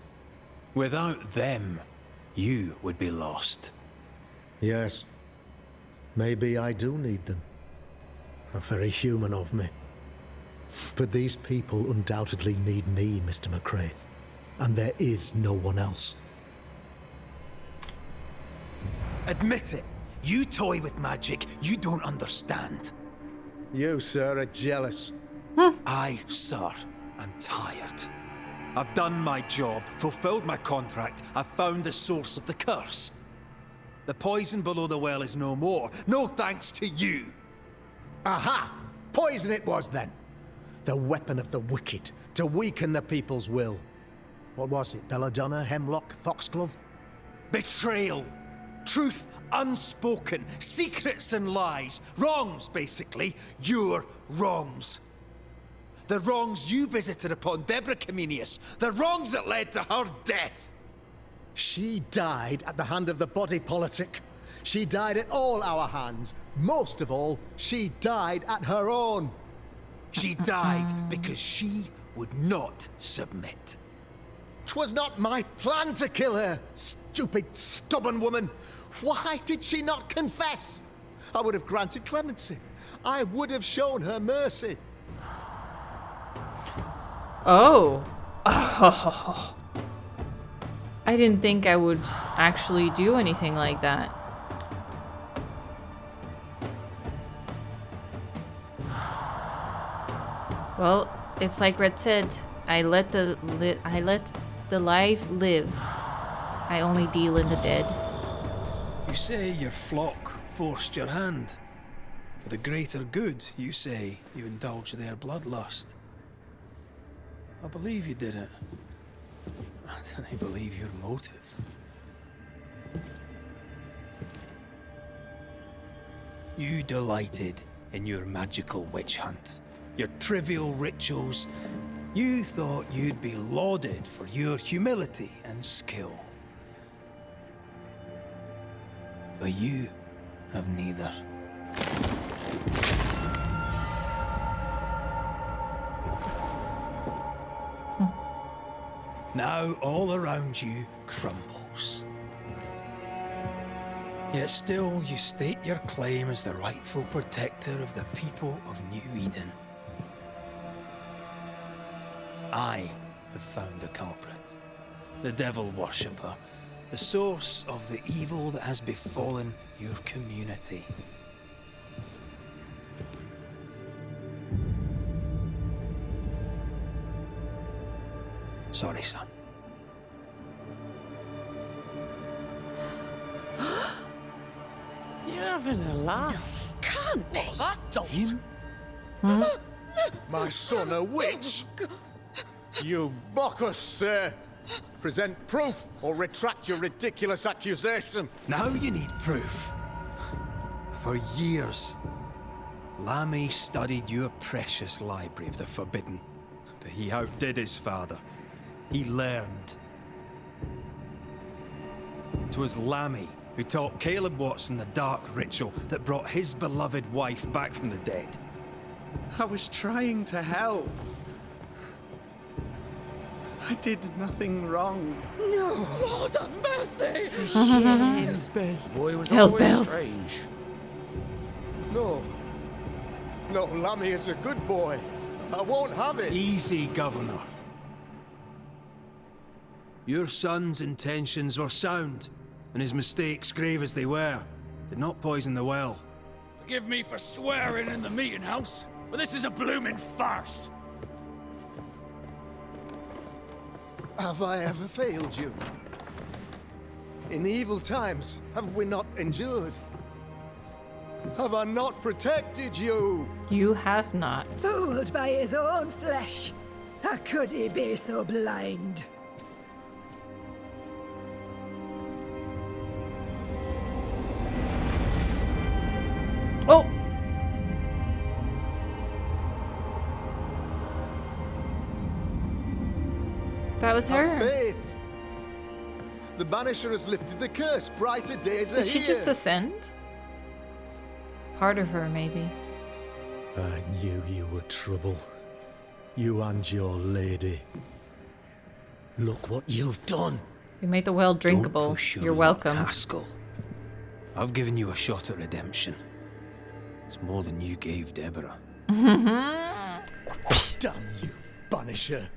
Without them, you would be lost. Yes. Maybe I do need them. Very human of me. But these people undoubtedly need me, Mr. McCraith. And there is no one else. Admit it. You toy with magic you don't understand. You, sir, are jealous. I, sir, am tired. I've done my job, fulfilled my contract, I've found the source of the curse. The poison below the well is no more, no thanks to you. Aha! Poison it was then. The weapon of the wicked, to weaken the people's will. What was it, belladonna, hemlock, foxglove? Betrayal. Truth unspoken, secrets and lies. Wrongs, basically. Your wrongs. The wrongs you visited upon Deborah Comenius. The wrongs that led to her death. She died at the hand of the body politic. She died at all our hands. Most of all, she died at her own. She died because she would not submit. 'Twas not my plan to kill her, stupid, stubborn woman. Why did she not confess? I would have granted clemency. I would have shown her mercy. Oh. Oh. I didn't think I would actually do anything like that. Well, it's like Red said. I let the live live. I only deal in the dead. You say your flock forced your hand. For the greater good, you say you indulged their bloodlust. I believe you did it. I don't believe your motive. You delighted in your magical witch hunt, your trivial rituals. You thought you'd be lauded for your humility and skill. But you have neither. Now all around you crumbles. Yet still you state your claim as the rightful protector of the people of New Eden. I have found the culprit, the devil worshipper, the source of the evil that has befallen your community. Sorry, son. You're having a laugh. Can't be. That don't. My son, a witch? You mock us, sir. Present proof or retract your ridiculous accusation. Now you need proof. For years, Lammy studied your precious library of the forbidden, but he outdid his father. He learned. 'Twas Lammy who taught Caleb Watson the dark ritual that brought his beloved wife back from the dead. I was trying to help. I did nothing wrong. No. Lord have mercy. For shame. Boy was Hell's always bells. strange. No. No, Lammy is a good boy. I won't have it. Easy, Governor. Your son's intentions were sound, and his mistakes, grave as they were, did not poison the well. Forgive me for swearing in the meeting house, but this is a blooming farce. Have I ever failed you? In evil times, have we not endured? Have I not protected you? You have not. Fooled by his own flesh. How could he be so blind? Oh! That was her. Have faith. The Banisher has lifted the curse. Brighter days are Did she here. just ascend? Part of her, maybe. I knew you were trouble. You and your lady. Look what you've done. You made the well drinkable. Don't push your You're luck, welcome. Haskell. I've given you a shot at redemption. It's more than you gave Deborah. Damn you, Banisher.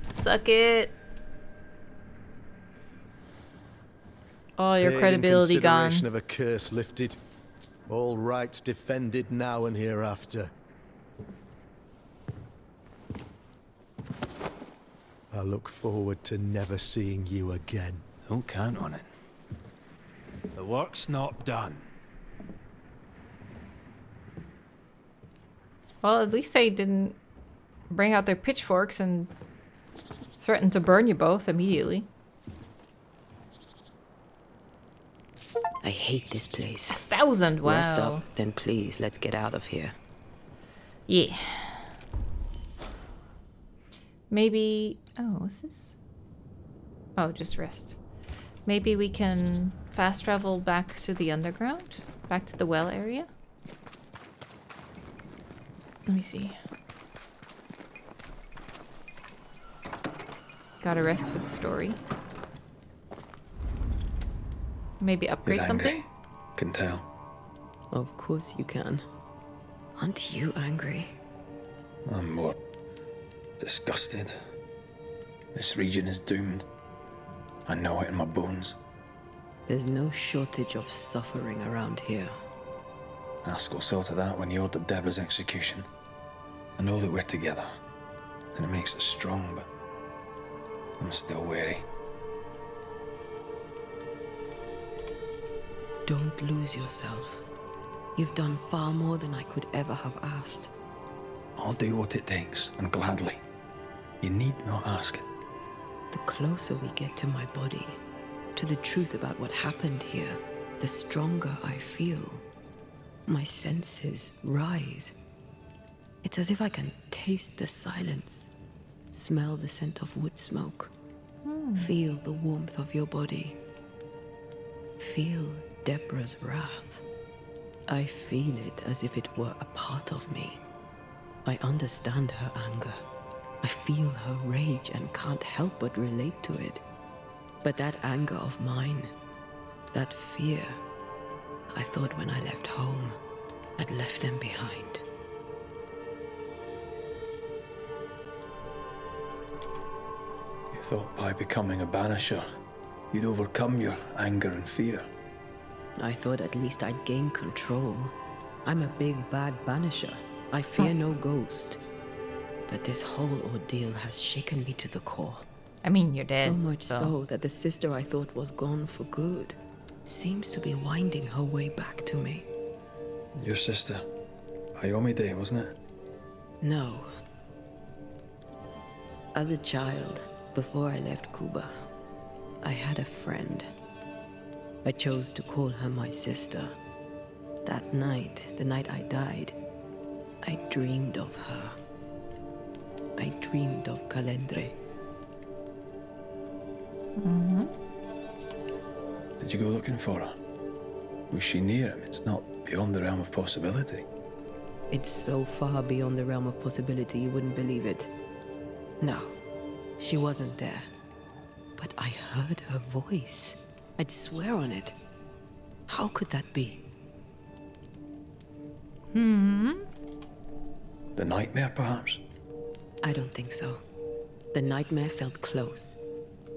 Suck it. Oh, your Paid in credibility gone. consideration of a curse lifted. All rights defended now and hereafter. I look forward to never seeing you again. Don't count on it. The work's not done. Well, at least they didn't bring out their pitchforks and threaten to burn you both immediately. I hate this place. 1,000, wow. Rest up, then please, let's get out of here. Yeah. Maybe... Oh, what's this? Oh, just rest. Maybe we can fast travel back to the underground? Back to the well area? Let me see. Gotta rest for the story. Maybe upgrade something? Can tell. Of course you can. Aren't you angry? I'm more disgusted. This region is doomed. I know it in my bones. There's no shortage of suffering around here. Haskell saw to that when he ordered Deborah's execution. I know that we're together, and it makes us strong, but I'm still wary. Don't lose yourself. You've done far more than I could ever have asked. I'll do what it takes, and gladly. You need not ask it. The closer we get to my body, to the truth about what happened here, the stronger I feel. My senses rise. It's as if I can taste the silence, smell the scent of wood smoke, feel the warmth of your body, feel Deborah's wrath. I feel it as if it were a part of me. I understand her anger. I feel her rage and can't help but relate to it. But that anger of mine, that fear, I thought when I left home, I'd left them behind. You thought by becoming a Banisher, you'd overcome your anger and fear. I thought at least I'd gain control. I'm a big bad Banisher. I fear no ghost. But this whole ordeal has shaken me to the core. I mean, you're dead. So much so that the sister I thought was gone for good seems to be winding her way back to me. Your sister, Ayomide, wasn't it? No. As a child, before I left Cuba, I had a friend. I chose to call her my sister. That night, the night I died, I dreamed of her. I dreamed of Calendre. Did you go looking for her? Was she near him? It's not beyond the realm of possibility. It's so far beyond the realm of possibility you wouldn't believe it. No, she wasn't there. But I heard her voice. I'd swear on it. How could that be? The nightmare, perhaps? I don't think so. The nightmare felt close.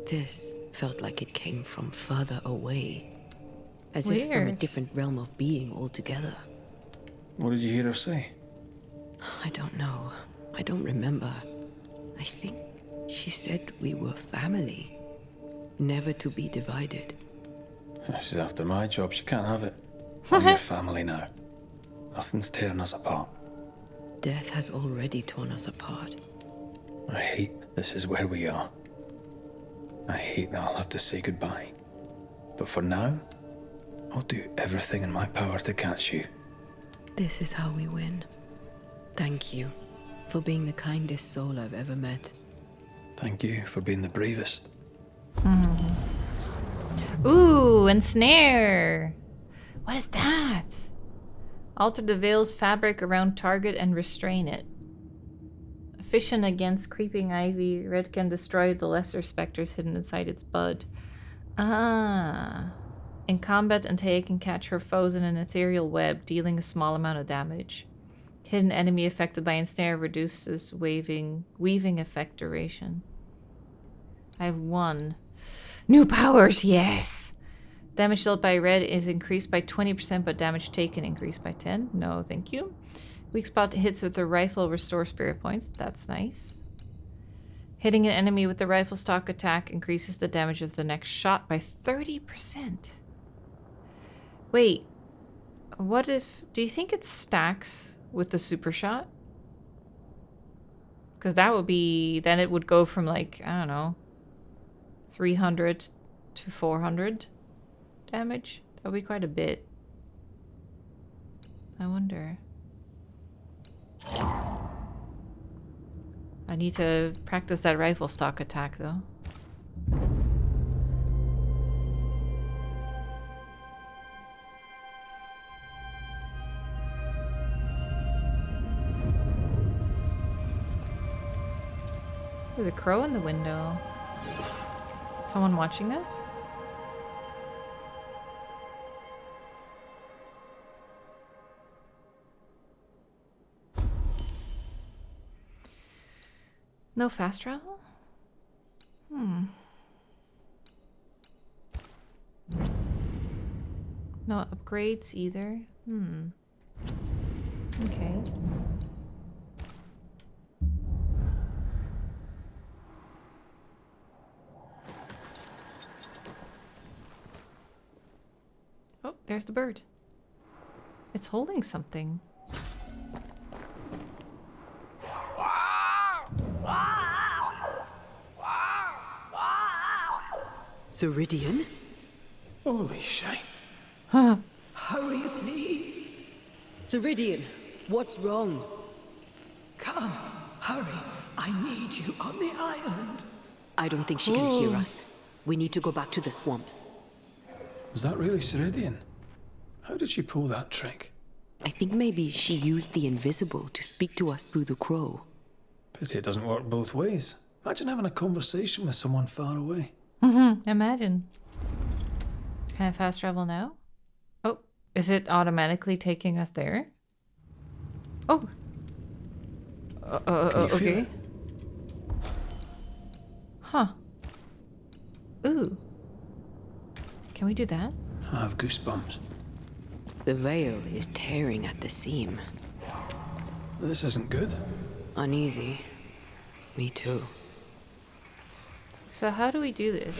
This felt like it came from further away. As if from a different realm of being altogether. What did you hear her say? I don't know. I don't remember. I think she said we were family. Never to be divided. She's after my job. She can't have it. I'm your family now. Nothing's tearing us apart. Death has already torn us apart. I hate this is where we are. I hate that I'll have to say goodbye. But for now, I'll do everything in my power to catch you. This is how we win. Thank you for being the kindest soul I've ever met. Thank you for being the bravest. Ooh, ensnare! What is that? Alter the veil's fabric around target and restrain it. Efficient against creeping ivy, red can destroy the lesser specters hidden inside its bud. Ah. In combat, Antea can catch her foes in an ethereal web, dealing a small amount of damage. Hidden enemy affected by ensnare reduces weaving effect duration. I have 1. New powers, yes! Damage dealt by red is increased by 20%, but damage taken increased by 10. No, thank you. Weak spot hits with the rifle restore spirit points. That's nice. Hitting an enemy with the rifle stock attack increases the damage of the next shot by 30%. Wait, what if... Do you think it stacks with the super shot? Because that would be... Then it would go from like, I don't know, 300 to 400 damage. That would be quite a bit. I wonder. I need to practice that rifle stock attack though. There's a crow in the window. Someone watching us? No fast travel? No upgrades either? Okay. there's the bird. It's holding something. Ceridian? Holy shite. Huh. Hurry, please. Ceridian, what's wrong? Come, hurry. I need you on the island. I don't think she can hear us. We need to go back to the swamps. Was that really Ceridian? How did she pull that trick? I think maybe she used the invisible to speak to us through the crow. Pity it doesn't work both ways. Imagine having a conversation with someone far away. Imagine. Can I fast travel now? Oh, is it automatically taking us there? Oh. Can you feel Okay. it? Huh. Ooh. Can we do that? I have goosebumps. The veil is tearing at the seam. This isn't good. Uneasy. Me too. So how do we do this?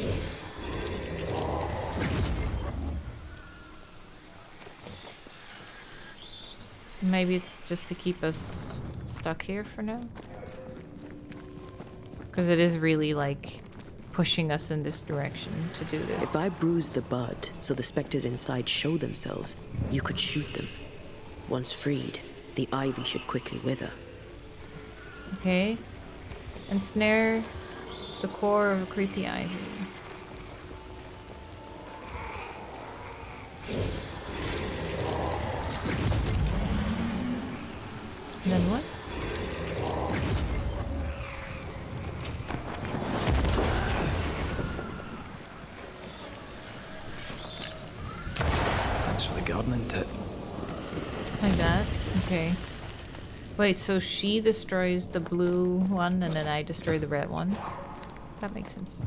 Maybe it's just to keep us stuck here for now? Because it is really, like, pushing us in this direction to do this. If I bruise the bud so the specters inside show themselves, you could shoot them. Once freed, the ivy should quickly wither. Okay. Ensnare the core of a creepy ivy. And then what? Thanks for the gardening tip. Like that? Okay. Wait, so she destroys the blue one and then I destroy the red ones? That makes sense.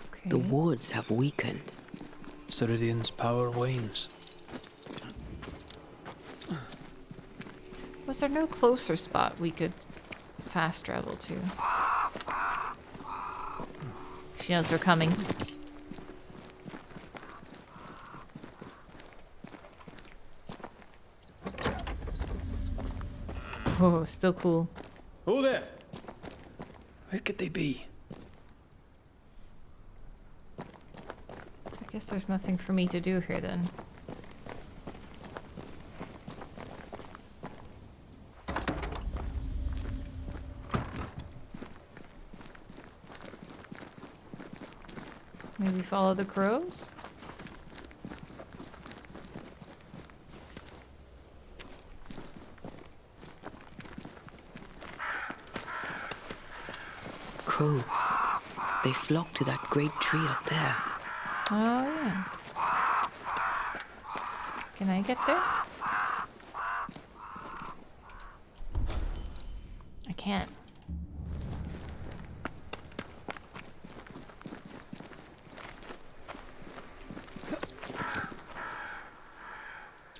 Okay. The wards have weakened. Ceridian's power wanes. Was there no closer spot we could fast travel to? She knows we're coming. Oh, still cool. Oh there! Where could they be? I guess there's nothing for me to do here then. Maybe follow the crows? Crows. They flock to that great tree up there. Oh, yeah. Can I get there? I can't.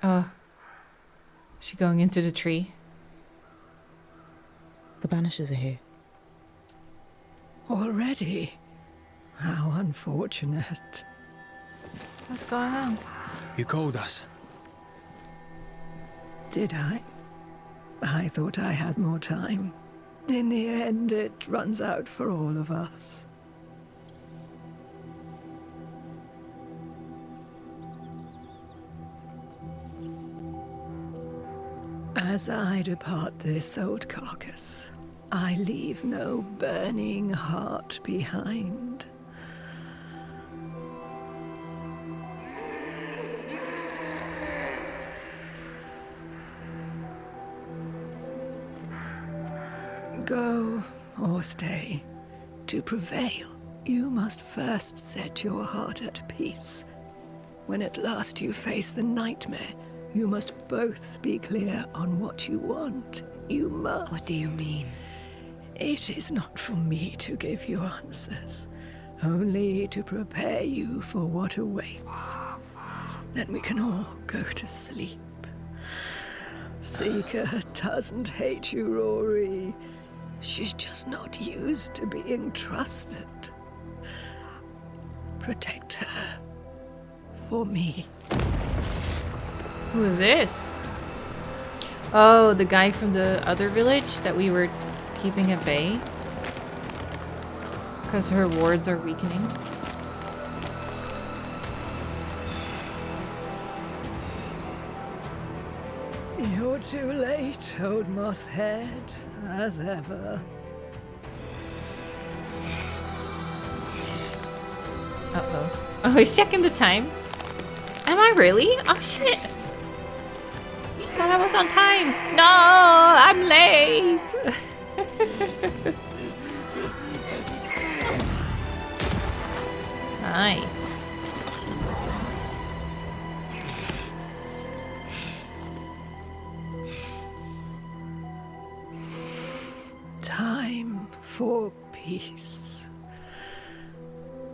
Oh. Is she going into the tree? The Banishers are here. Already? How unfortunate. What's going on? You called us. Did I? I thought I had more time. In the end, it runs out for all of us. As I depart this old carcass, I leave no burning heart behind. Go or stay. To prevail, you must first set your heart at peace. When at last you face the nightmare, you must both be clear on what you want. You must. What do you mean? It is not for me to give you answers, only to prepare you for what awaits. Then we can all go to sleep. Seeker doesn't hate you, Rory. She's just not used to being trusted. Protect her. For me. Who is this? Oh, the guy from the other village that we were keeping at bay. Because her wards are weakening. You're too late, old mosshead, as ever. Uh-oh. Oh, he's checking the time. Am I really? Oh, shit. Thought I was on time. No, I'm late. Nice. Time for peace.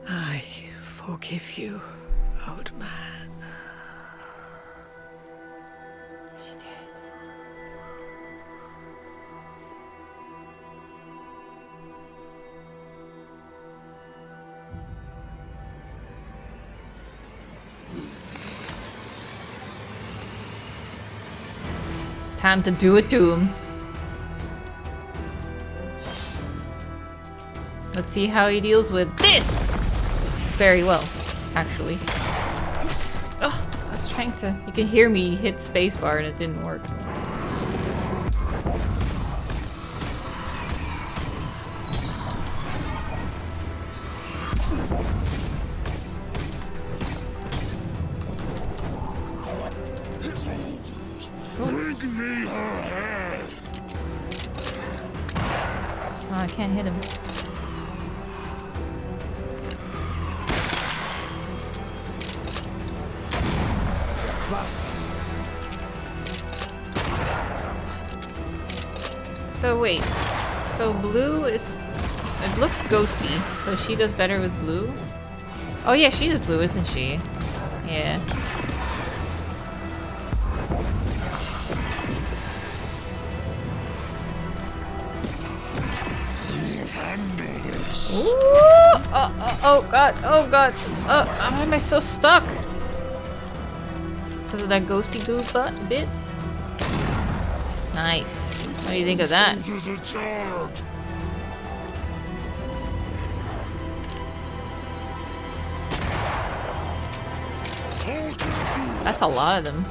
I forgive you, old man. She did. Time to do it to him. Let's see how he deals with this! Very well, actually. Oh, I was trying to... You can hear me hit spacebar and it didn't work. Bring me her head. Oh, I can't hit him. So wait, so blue is, it looks ghosty, so she does better with blue? Oh yeah, she's blue, isn't she? Yeah. Ooh! Oh god, oh god. Why am I so stuck? Because of that ghosty blue bit? Nice. What do you think of that? That's a lot of them.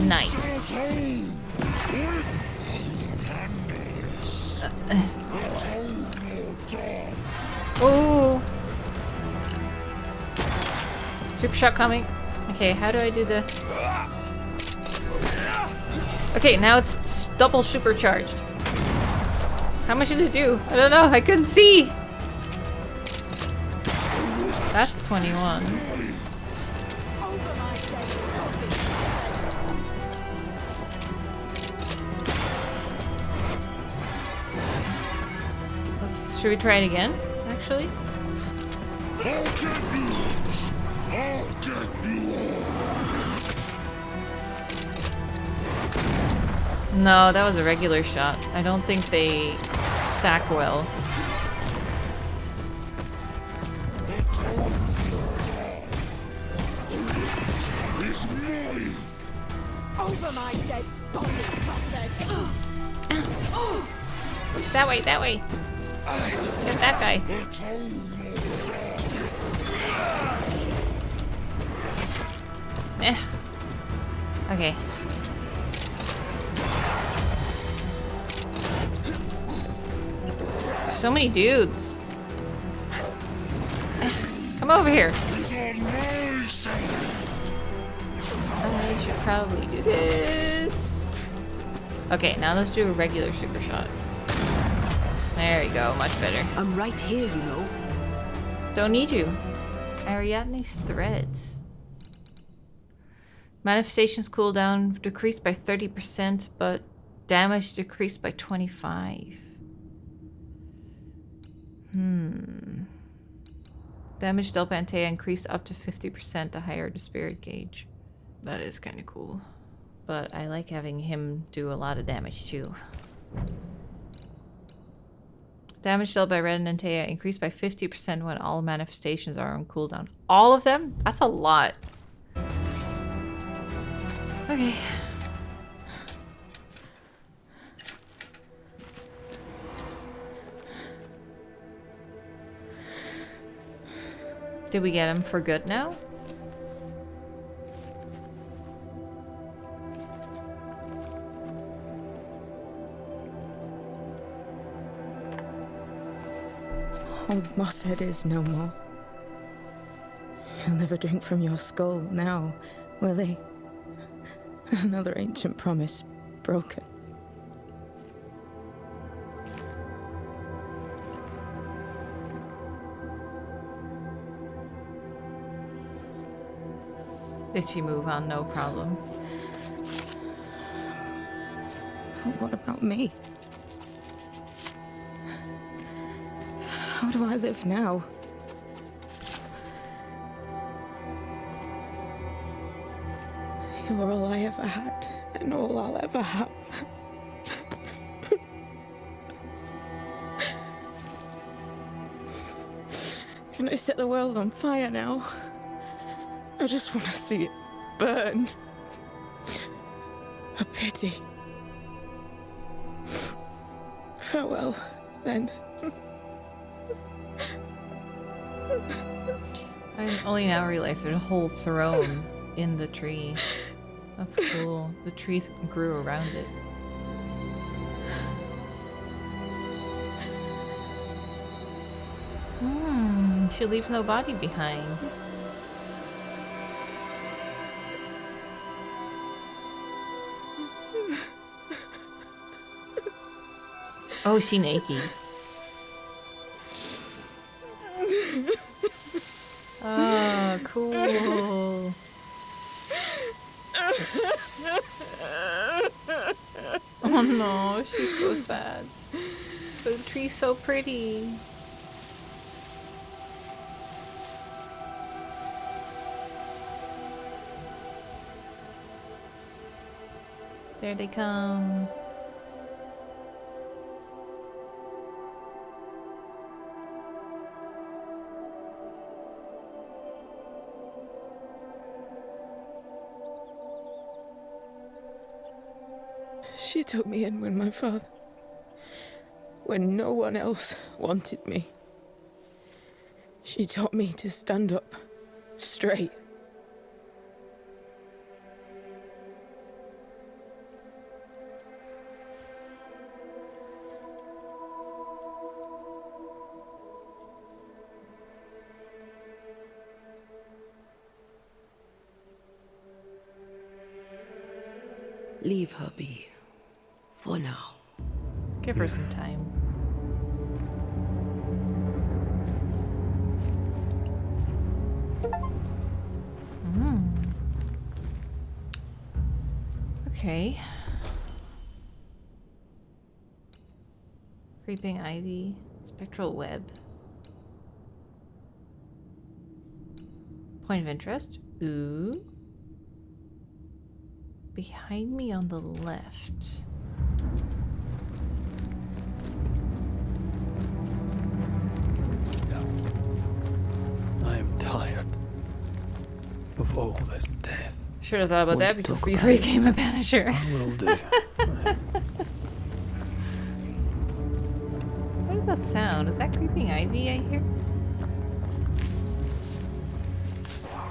Nice. Oh. Super shot coming. Okay, how do I do the... Okay, now it's double supercharged. How much did it do? I don't know, I couldn't see. That's 21. Should we try it again, actually? No, that was a regular shot. I don't think they stack well. Over my dead body, That way, that way. Get that guy. Okay. So many dudes. Come over here. probably do this. Okay, now let's do a regular super shot. There you go, much better. I'm right here, you know. Don't need you. Ariadne's threads. Manifestations cooldown decreased by 30%, but damage decreased by 25. Damage dealt by Antea increased up to 50% the higher the spirit gauge. That is kind of cool. But I like having him do a lot of damage too. Damage dealt by Red and Antea increased by 50% when all manifestations are on cooldown. All of them? That's a lot. Okay. Did we get him for good now? Old Mosshead is no more. He'll never drink from your skull now, will he? Another ancient promise broken. Did she move on? No problem. But what about me? How do I live now? You're all I ever had, and all I'll ever have. Can I set the world on fire now? I just want to see it burn. A pity. Farewell, then. I only now realize there's a whole throne in the tree. That's cool. The tree grew around it. She leaves no body behind. Oh, she naked. Oh, cool. Oh no, she's so sad. The tree's so pretty. There they come. She took me in when no one else wanted me. She taught me to stand up straight. Leave her be. For now. Give her some time. Okay. Creeping ivy. Spectral web. Point of interest. Ooh. Behind me on the left. I am tired of all this death. Should have thought about that before you became a Banisher. I will do. What does that sound? Is that creeping ivy I hear?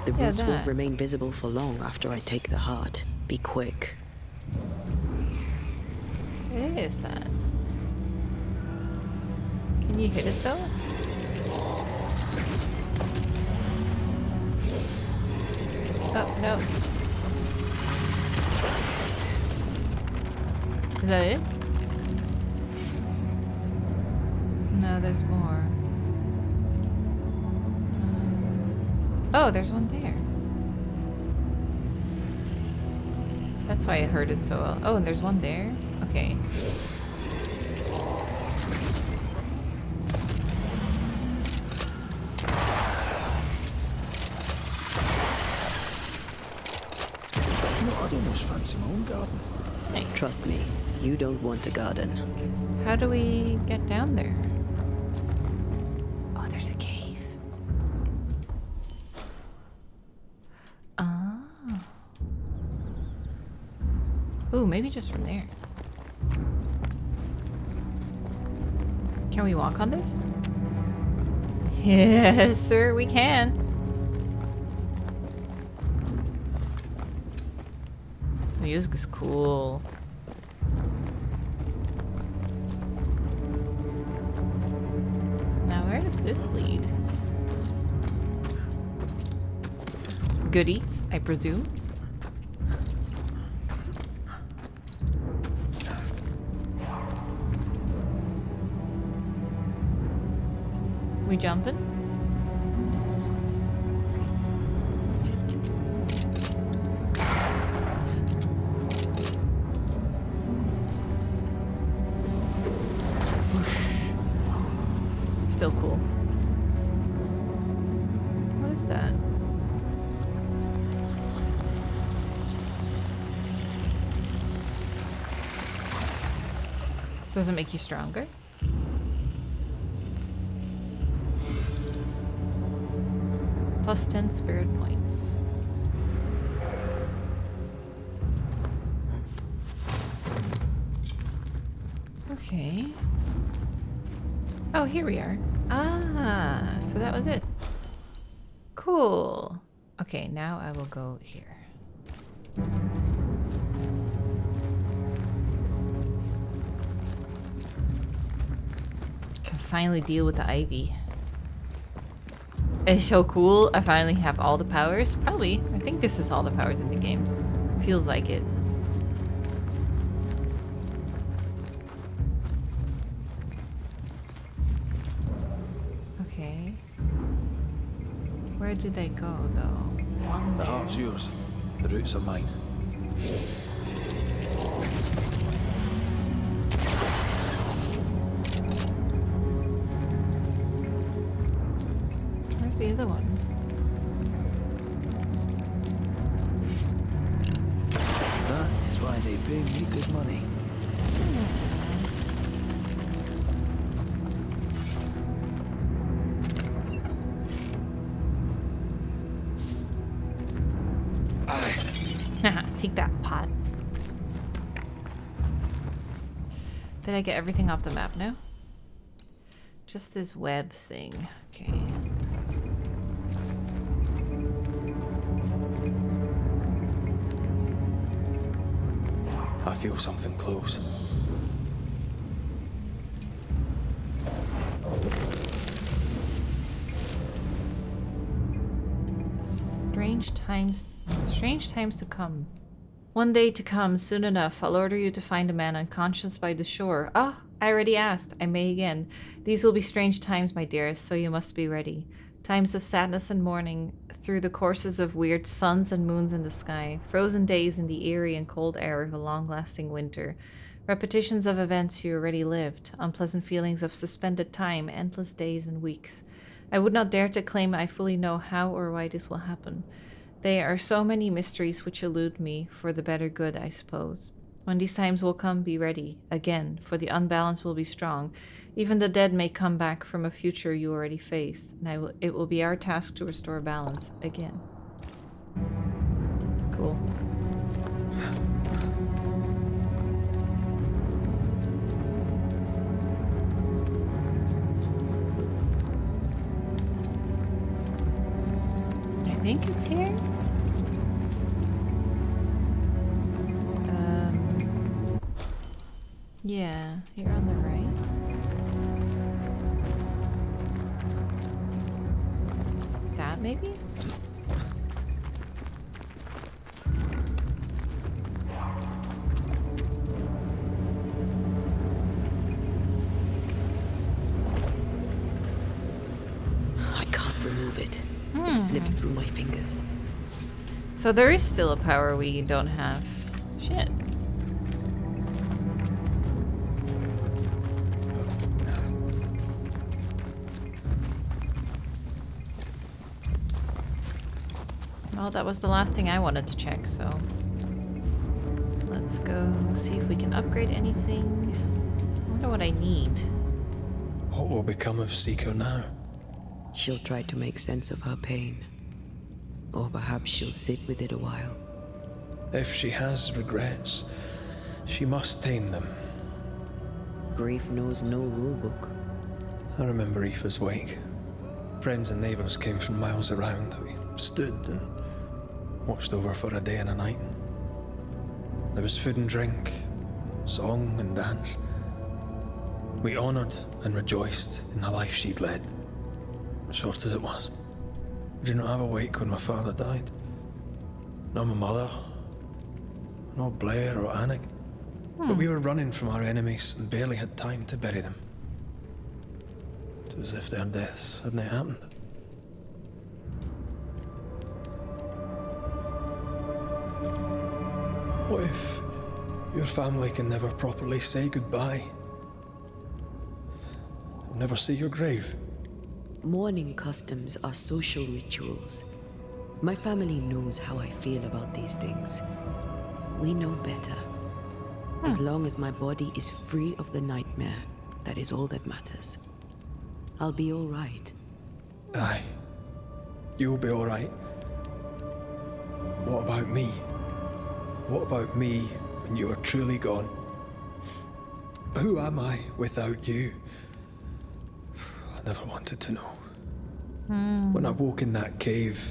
The roots won't remain visible for long after I take the heart. Be quick. What is that? Can you hit it though? Oh, no. Is that it? No, there's more. Oh, there's one there. That's why I heard it so well. Oh, and there's one there? Okay. I'd almost fancy my own garden. Nice. Trust me, you don't want a garden. How do we get down there? Oh, there's a cave. Ah. Ooh, maybe just from there. Can we walk on this? Yes, sir, we can. The music is cool. Now, where does this lead? Goodies, I presume. We jumping? Still cool. What is that? Does it make you stronger? Plus 10 spirit points. Okay. Oh, here we are. Ah, so that was it. Cool. Okay, now I will go here. Can finally deal with the ivy. It's so cool. I finally have all the powers. Probably. I think this is all the powers in the game. Feels like it. Okay. Where do they go, though? One The there. heart's yours. The roots are mine. Where's the other one? That is why they pay me good money. Take that, pot. Did I get everything off the map now? Just this web thing. Okay. I feel something close. Strange times to come. One day to come, soon enough, I'll order you to find a man unconscious by the shore. Ah, I already asked. I may again. These will be strange times, my dearest, so you must be ready. Times of sadness and mourning, through the courses of weird suns and moons in the sky, frozen days in the eerie and cold air of a long-lasting winter, repetitions of events you already lived, unpleasant feelings of suspended time, endless days and weeks. I would not dare to claim I fully know how or why this will happen. There are so many mysteries which elude me, for the better good, I suppose. When these times will come, be ready, again, for the unbalance will be strong. Even the dead may come back from a future you already faced, and it will be our task to restore balance, again. Cool. I think it's here. Yeah, here on the right. That maybe? slips through my fingers. So there is still a power we don't have. Shit. Well, that was the last thing I wanted to check, so let's go see if we can upgrade anything. I wonder what I need. What will become of Seeker now? She'll try to make sense of her pain. Or perhaps she'll sit with it a while. If she has regrets, she must tame them. Grief knows no rulebook. I remember Aoife's wake. Friends and neighbours came from miles around. We stood and watched over for a day and a night. There was food and drink, song and dance. We honoured and rejoiced in the life she'd led, short as it was. I did not have a wake when my father died. Nor my mother, nor Blair or Anik. But we were running from our enemies and barely had time to bury them. It was as if their deaths hadn't happened. What if your family can never properly say goodbye? They'll never see your grave. Mourning customs are social rituals. My family knows how I feel about these things. We know better. As long as my body is free of the nightmare, that is all that matters. I'll be all right. Aye. You'll be all right. What about me? What about me when you are truly gone? Who am I without you? I never wanted to know. When I woke in that cave,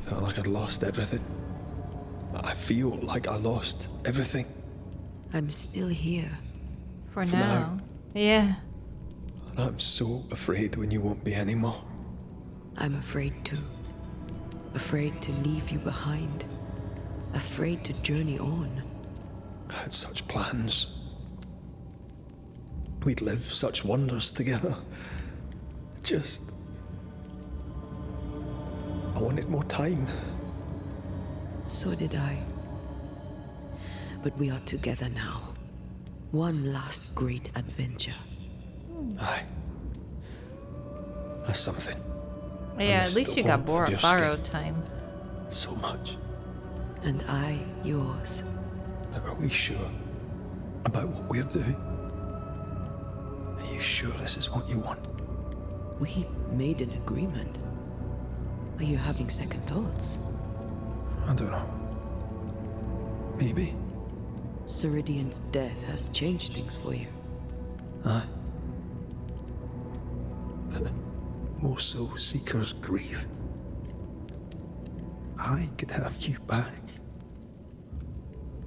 I felt like I'd lost everything. I feel like I lost everything. I'm still here. For now. Yeah. And I'm so afraid when you won't be anymore. I'm afraid too. Afraid to leave you behind. Afraid to journey on. I had such plans. We'd live such wonders together. Just... I wanted more time. So did I. But we are together now. One last great adventure. Aye. That's something. Yeah, at least you got borrowed time. So much. And I yours. But are we sure about what we're doing? Are you sure this is what you want? We made an agreement. Are you having second thoughts? I don't know. Maybe. Ceridian's death has changed things for you. Aye. But more so Seeker's grief. I could have you back.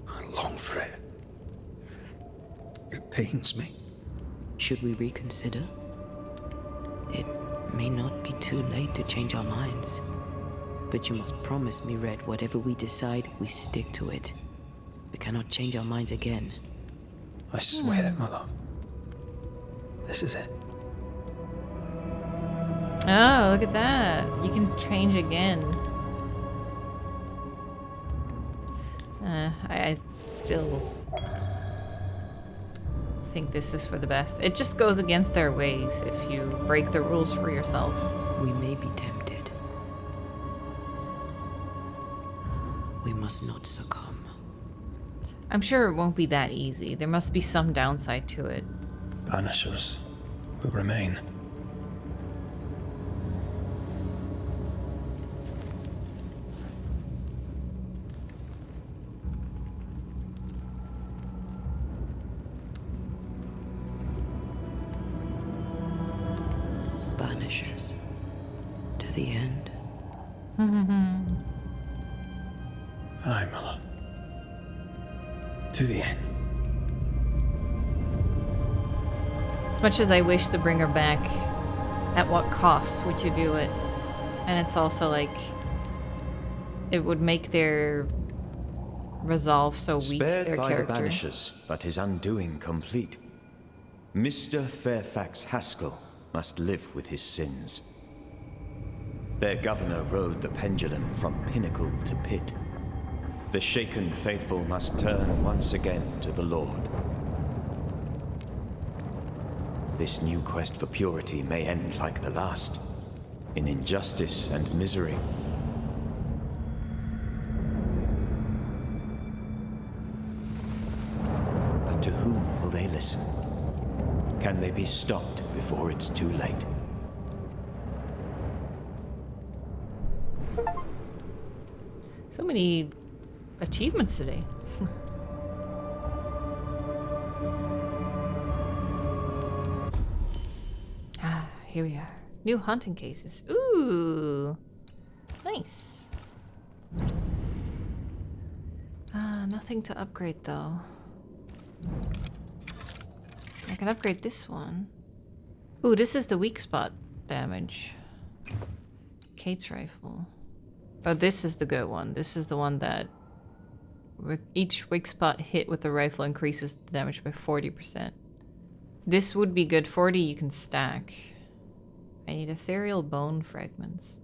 I long for it. It pains me. Should we reconsider? It may not be too late to change our minds. But you must promise me, Red, whatever we decide, we stick to it. We cannot change our minds again. I swear it, my love. This is it. Oh, look at that. You can change again. I still think this is for the best. It just goes against their ways if you break the rules for yourself. We may be tempted. We must not succumb. I'm sure it won't be that easy. There must be some downside to it. Banishers will remain. Banishers. To the end. Aye, my love. To the end. As much as I wish to bring her back, at what cost would you do it? And it's also like, it would make their resolve so weak, Spared their by character. the Banishers, but his undoing complete. Mr. Fairfax Haskell must live with his sins. Their governor rode the pendulum from pinnacle to pit. The shaken faithful must turn once again to the Lord. This new quest for purity may end like the last, in injustice and misery. But to whom will they listen? Can they be stopped before it's too late? So many achievements today. Here we are. New haunting cases. Ooh. Nice. Nothing to upgrade though. I can upgrade this one. Ooh, this is the weak spot damage. Kate's rifle. Oh, this is the good one. This is the one that each weak spot hit with the rifle increases the damage by 40%. This would be good. 40 you can stack. I need ethereal bone fragments.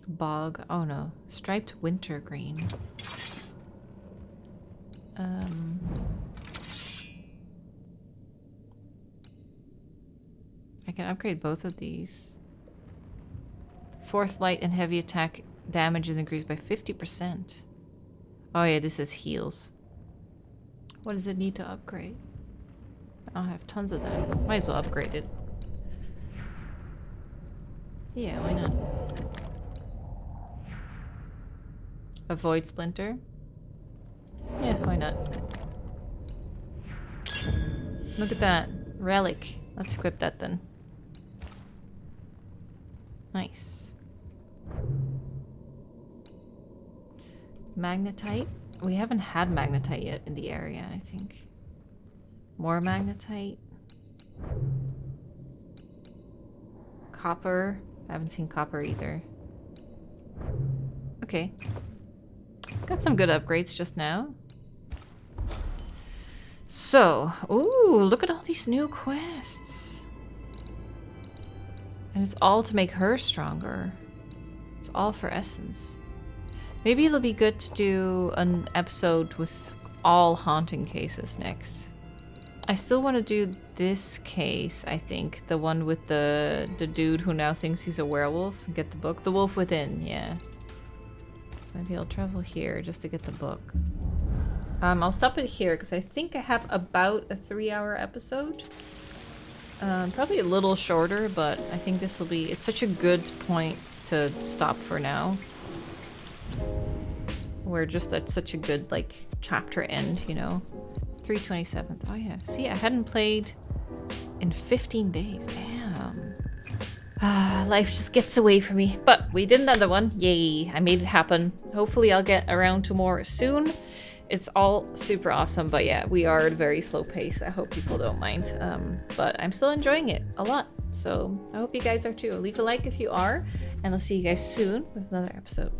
Bog. Oh no. Striped wintergreen. I can upgrade both of these. Fourth light and heavy attack damage is increased by 50%. Oh yeah, this is heals. What does it need to upgrade? I'll have tons of them. Might as well upgrade it. Yeah, why not? Avoid splinter? Yeah, why not? Look at that. Relic. Let's equip that then. Nice. Magnetite? We haven't had magnetite yet in the area, I think. More magnetite. Copper. I haven't seen copper either. Okay. Got some good upgrades just now. So, ooh, look at all these new quests. And it's all to make her stronger. It's all for essence. Maybe it'll be good to do an episode with all haunting cases next. I still want to do this case, I think. The one with the dude who now thinks he's a werewolf. Get the book. The Wolf Within, yeah. So maybe I'll travel here just to get the book. I'll stop it here because I think I have about a 3-hour episode. Probably a little shorter, but I think this will be... It's such a good point to stop for now. We're just at such a good, like, chapter end, you know? 3/27th. Oh, yeah. See, I hadn't played in 15 days. Damn. Life just gets away from me. But we did another one. Yay. I made it happen. Hopefully I'll get around to more soon. It's all super awesome, but yeah, we are at a very slow pace. I hope people don't mind, but I'm still enjoying it a lot. So I hope you guys are too. Leave a like if you are, and I'll see you guys soon with another episode.